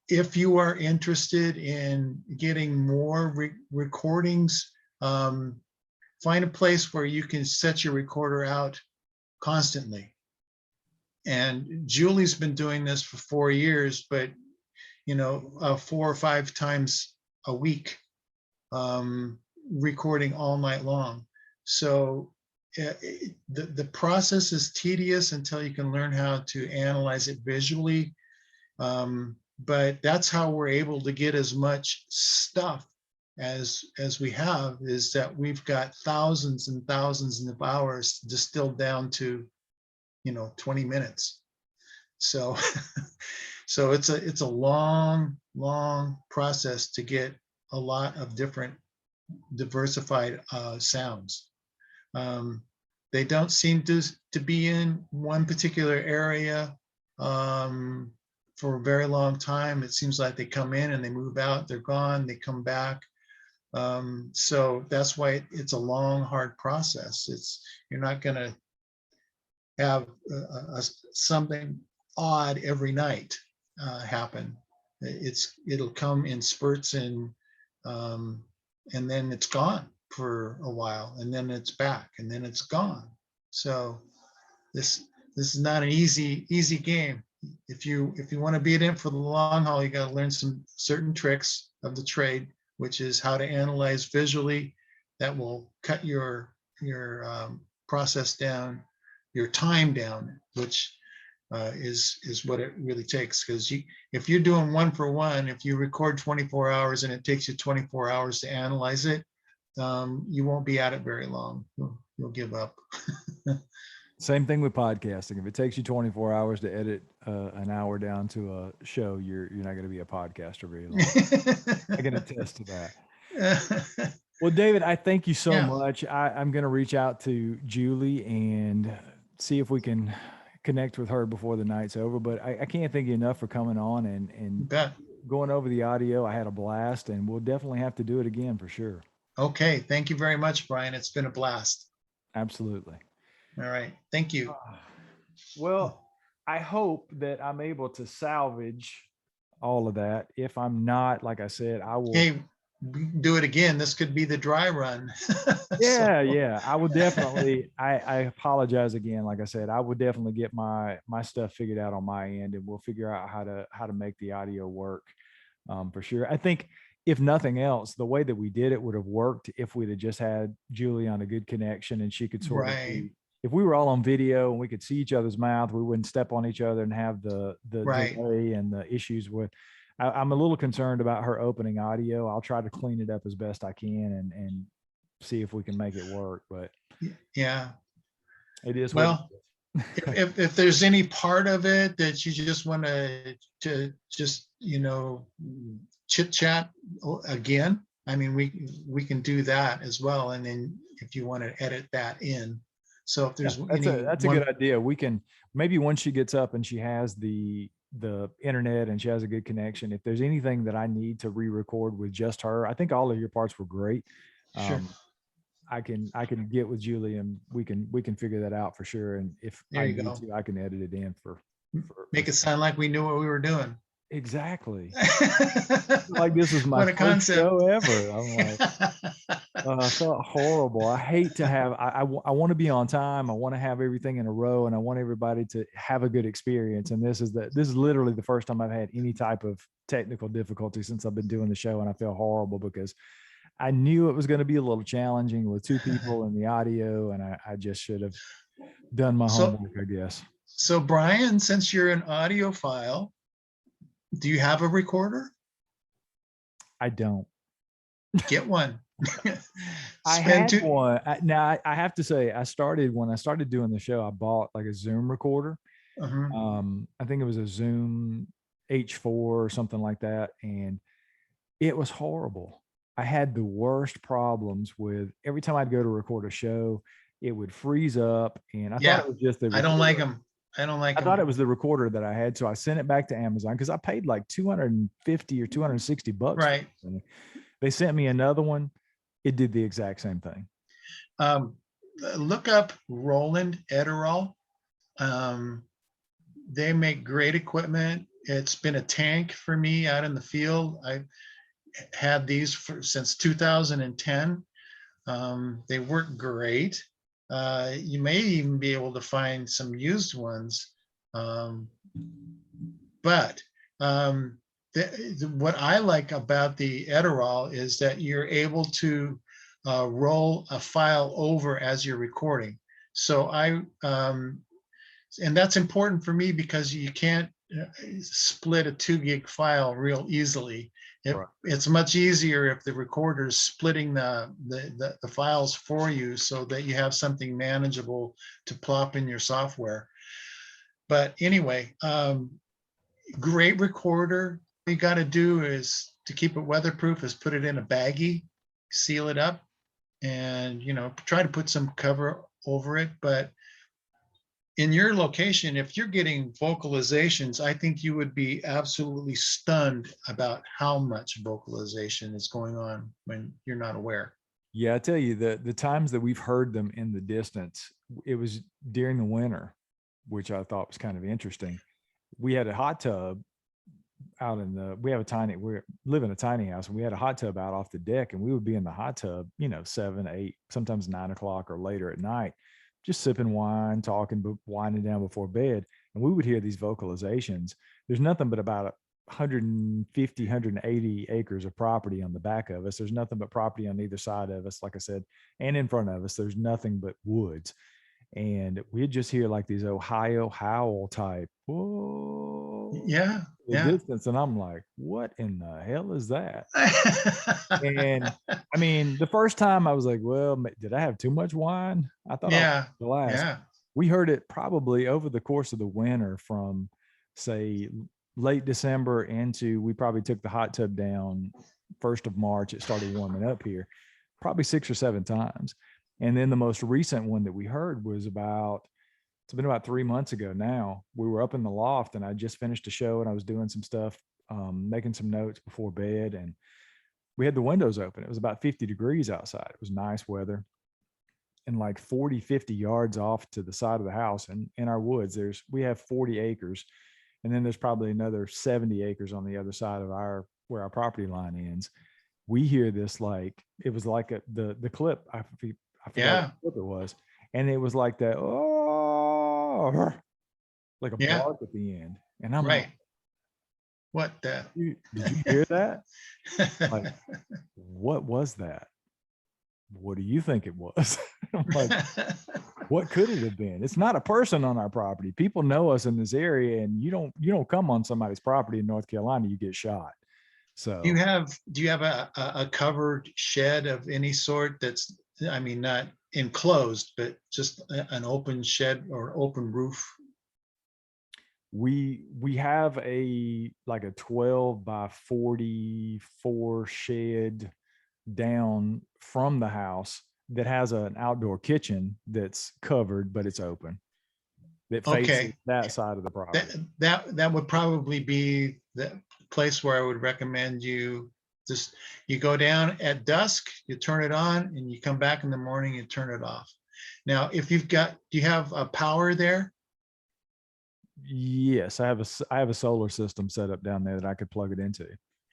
if you are interested in getting more recordings, find a place where you can set your recorder out constantly. And Julie's been doing this for 4 years, but 4 or 5 times a week, recording all night long. So the process is tedious until you can learn how to analyze it visually. But that's how we're able to get as much stuff as we have, is that we've got thousands and thousands of hours distilled down to 20 minutes. So so it's a long process to get a lot of different diversified sounds. They don't seem to be in one particular area for a very long time. It seems like they come in and they move out, they're gone, they come back. So that's why it's a long, hard process. You're not going to have something odd every night happen. It'll come in spurts, and then it's gone for a while, and then it's back, and then it's gone. So this is not an easy game. If you want to be in for the long haul, you got to learn some certain tricks of the trade, which is how to analyze visually. That will cut your process down, your time down, which is what it really takes. Because if you're doing 1-for-1, if you record 24 hours and it takes you 24 hours to analyze it, you won't be at it very long. You'll give up. Same thing with podcasting. If it takes you 24 hours to edit an hour down to a show, you're not going to be a podcaster very long. I can attest to that. Well, David, I thank you so much. I'm going to reach out to Julie and see if we can connect with her before the night's over. But I can't thank you enough for coming on and going over the audio. I had a blast, and we'll definitely have to do it again for sure. Okay. Thank you very much, Brian. It's been a blast. Absolutely. All right. Thank you. Well, I hope that I'm able to salvage all of that. If I'm not, like I said, I will. Hey, we can do it again. This could be the dry run. Yeah. I will definitely, I apologize again. Like I said, I would definitely get my stuff figured out on my end, and we'll figure out how to make the audio work for sure. I think if nothing else, the way that we did it would have worked if we'd have just had Julie on a good connection, and she could sort of be, if we were all on video and we could see each other's mouth, we wouldn't step on each other and have the delay and the issues with. I'm a little concerned about her opening audio. I'll try to clean it up as best I can and see if we can make it work. But yeah, it is. Well, if there's any part of it that you just want to just chit chat again, I mean, we can do that as well. And then if you want to edit that in. So if there's that's a good idea. We can, maybe once she gets up and she has the internet and she has a good connection, if there's anything that I need to re-record with just her, I think all of your parts were great. Sure. I can get with Julie and we can figure that out for sure. And if I need to, I can edit it in for make it sound like we knew what we were doing. Exactly. Like this is my What a first concept. show ever. I'm like, I felt horrible. I hate to have, I want to be on time. I want to have everything in a row and I want everybody to have a good experience. And this is literally the first time I've had any type of technical difficulty since I've been doing the show. And I feel horrible because I knew it was going to be a little challenging with two people in the audio. And I just should have done my So, homework, I guess. so Brian, since you're an audiophile, do you have a recorder? I don't. Get one. I Spend had two. one. I have to say, when I started doing the show, I bought like a Zoom recorder. I think it was a Zoom H4 or something like that. And it was horrible. I had the worst problems with every time I'd go to record a show, it would freeze up. And I Yeah, thought it was just the I don't like recorder. them. I don't like I thought it them. was the recorder that I had. So I sent it back to Amazon because I paid like 250 or 260 bucks. Right. They sent me another one. It did the exact same thing. Look up Roland Ederol. They make great equipment. It's been a tank for me out in the field. I've had these since 2010. They work great. You may even be able to find some used ones. But what I like about the Ederol is that you're able to roll a file over as you're recording. So and that's important for me because you can't split a 2 gig file real easily. Right. It's much easier if the recorder is splitting the files for you so that you have something manageable to plop in your software. But anyway, great recorder. All you got to do is to keep it weatherproof is put it in a baggie, seal it up, and try to put some cover over it. But in your location, if you're getting vocalizations, I think you would be absolutely stunned about how much vocalization is going on when you're not aware. Yeah, I tell you, the times that we've heard them in the distance, it was during the winter, which I thought was kind of interesting. We had a hot tub out we live in a tiny house, and we had a hot tub out off the deck, and we would be in the hot tub, 7, 8, sometimes 9 o'clock or later at night, just sipping wine, talking, winding down before bed. And we would hear these vocalizations. There's nothing but about 150, 180 acres of property on the back of us. There's nothing but property on either side of us, like I said, and in front of us, there's nothing but woods. And we'd just hear like these Ohio howl type, whoa, Yeah. distance. And I'm like, what in the hell is that? And I mean, the first time I was like, well, did I have too much wine? I thought I was yeah. We heard it probably over the course of the winter from, say, late December into, we probably took the hot tub down 1st of March. It started warming up here probably 6 or 7 times. And then the most recent one that we heard was it's been about 3 months ago now. We were up in the loft and I just finished a show and I was doing some stuff, making some notes before bed, and we had the windows open. It was about 50 degrees outside. It was nice weather. And like 40, 50 yards off to the side of the house and in our woods, we have 40 acres. And then there's probably another 70 acres on the other side of where our property line ends. We hear this, like, it was like the clip. I forgot what clip it was. And it was like that, oh, like a bark at the end. And I'm like, what the? Did you hear that? Like, what was that? What do you think it was? I'm like, what could it have been? It's not a person on our property. People know us in this area, and you don't come on somebody's property in North Carolina, you get shot. So do you have a covered shed of any sort that's, I mean, not enclosed, but just an open shed or open roof? We have like a 12 by 44 shed down from the house that has an outdoor kitchen that's covered, but it's open. That faces that side of the property. That would probably be the place where I would recommend you go down at dusk, you turn it on, and you come back in the morning, you turn it off. Now, do you have a power there? Yes, I have a solar system set up down there that I could plug it into.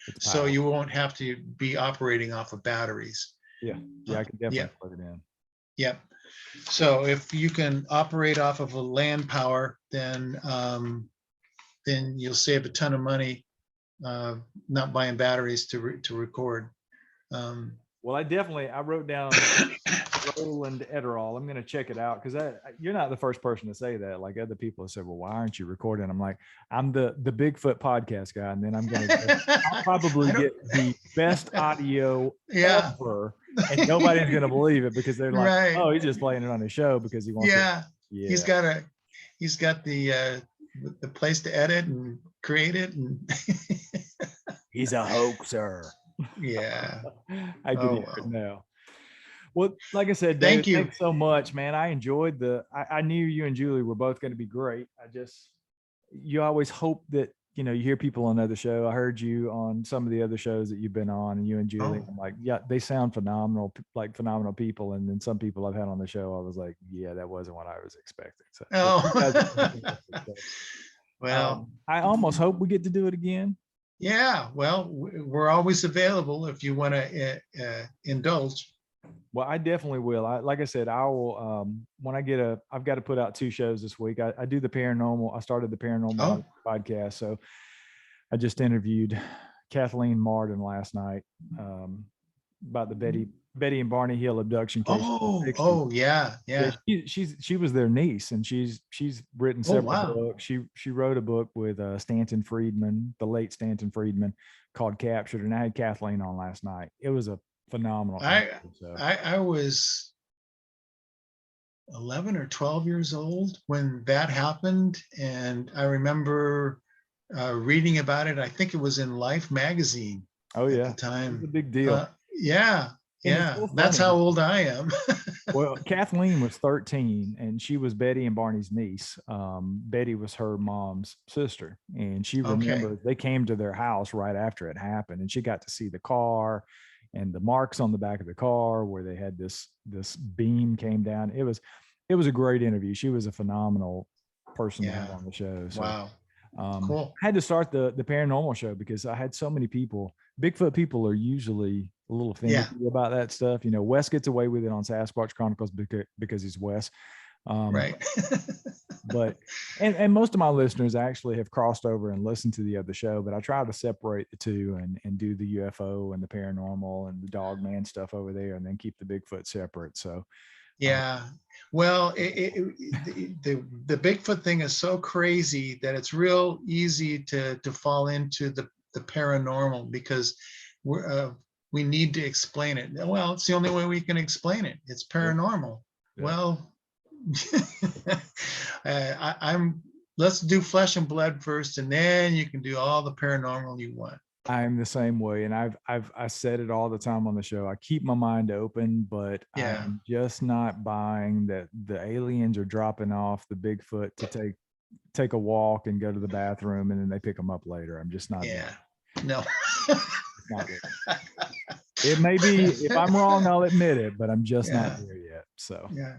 It's So powered. you won't have to be operating off of batteries. Yeah, I can Yeah, definitely plug it in. yeah. So if you can operate off of a land power, then you'll save a ton of money, not buying batteries to record. Um, Well, I wrote down Roland Ederall. I'm going to check it out because you're not the first person to say that. Like other people have said, well, why aren't you recording? I'm like, I'm the Bigfoot podcast guy. And then I'm going to, I'll probably I don't- get the best audio Yeah, ever. And nobody's going to believe it because they're like, right. oh, he's just playing it on his show because he wants it. Yeah, Yeah. he's got the place to edit and create it, and He's a hoaxer. yeah. I can Oh, hear it well. now. Well, like I said, Thank David, you. thanks so much, man. I enjoyed I knew you and Julie were both going to be great. You always hope that, you hear people on other show. I heard you on some of the other shows that you've been on, and you and Julie, Oh. I'm like, yeah, they sound phenomenal, like phenomenal people. And then some people I've had on the show, I was like, yeah, that wasn't what I was expecting. So you guys are Oh, fantastic. well, I almost hope we get to do it again. yeah. Well, we're always available if you want to indulge. Well, I definitely will. Like I said, I will, when I've got to put out 2 shows this week. I do the paranormal. I started the paranormal Oh. podcast. So I just interviewed Kathleen Martin last night, about the Betty and Barney Hill abduction case. Oh, yeah, yeah. She was their niece, and she's written Oh, several wow. books. She wrote a book with Stanton Friedman, the late Stanton Friedman, called Captured. And I had Kathleen on last night. It was a phenomenal interview, so. I was 11 or 12 years old when that happened, and I remember reading about it. I think it was in Life magazine Oh at yeah, the time. it's a big deal. Yeah, And it's yeah. so That's funny. how old I am. Well, Kathleen was 13, and she was Betty and Barney's niece. Betty was her mom's sister, and she Okay. remembers they came to their house right after it happened, and she got to see the car and the marks on the back of the car where they had this beam came down. It was a great interview. She was a phenomenal person to have Yeah. on the show. So, Wow. Cool. I had to start the paranormal show because I had so many people. Bigfoot people are usually a little finicky about that stuff. Wes gets away with it on Sasquatch Chronicles because he's Wes. Right. But and most of my listeners actually have crossed over and listened to the other show, but I try to separate the two and do the UFO and the paranormal and the dog man stuff over there, and then keep the Bigfoot separate. So Yeah. Well, the Bigfoot thing is so crazy that it's real easy to fall into the paranormal because we need to explain it. Well, it's the only way we can explain it. It's paranormal. Yeah. Well, let's do flesh and blood first, and then you can do all the paranormal you want. I'm the same way, and I said it all the time on the show. I keep my mind open, but Yeah. I'm just not buying that the aliens are dropping off the Bigfoot to take a walk and go to the bathroom, and then they pick them up later. I'm just not. Yeah. No. Not there. It may be, if I'm wrong, I'll admit it, but I'm just not Yeah. there yet. So, Yeah.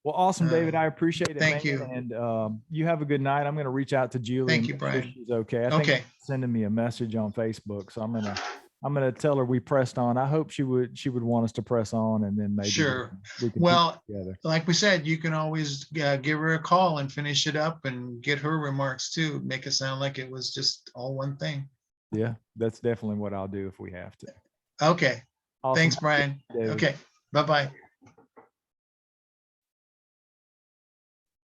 well, awesome, David. I appreciate it. Thank man. you. And you have a good night. I'm going to reach out to Julie. Thank and you, make sure Brian. she's okay. I think Okay. she's sending me a message on Facebook, so I'm gonna tell her we pressed on. I hope she would want us to press on, and then maybe Sure. we can Well, keep it together. like we said, you can always give her a call and finish it up and get her remarks too. Make it sound like it was just all one thing. Yeah, that's definitely what I'll do if we have to. Okay. Awesome. Thanks, Brian. David. Okay. Bye-bye.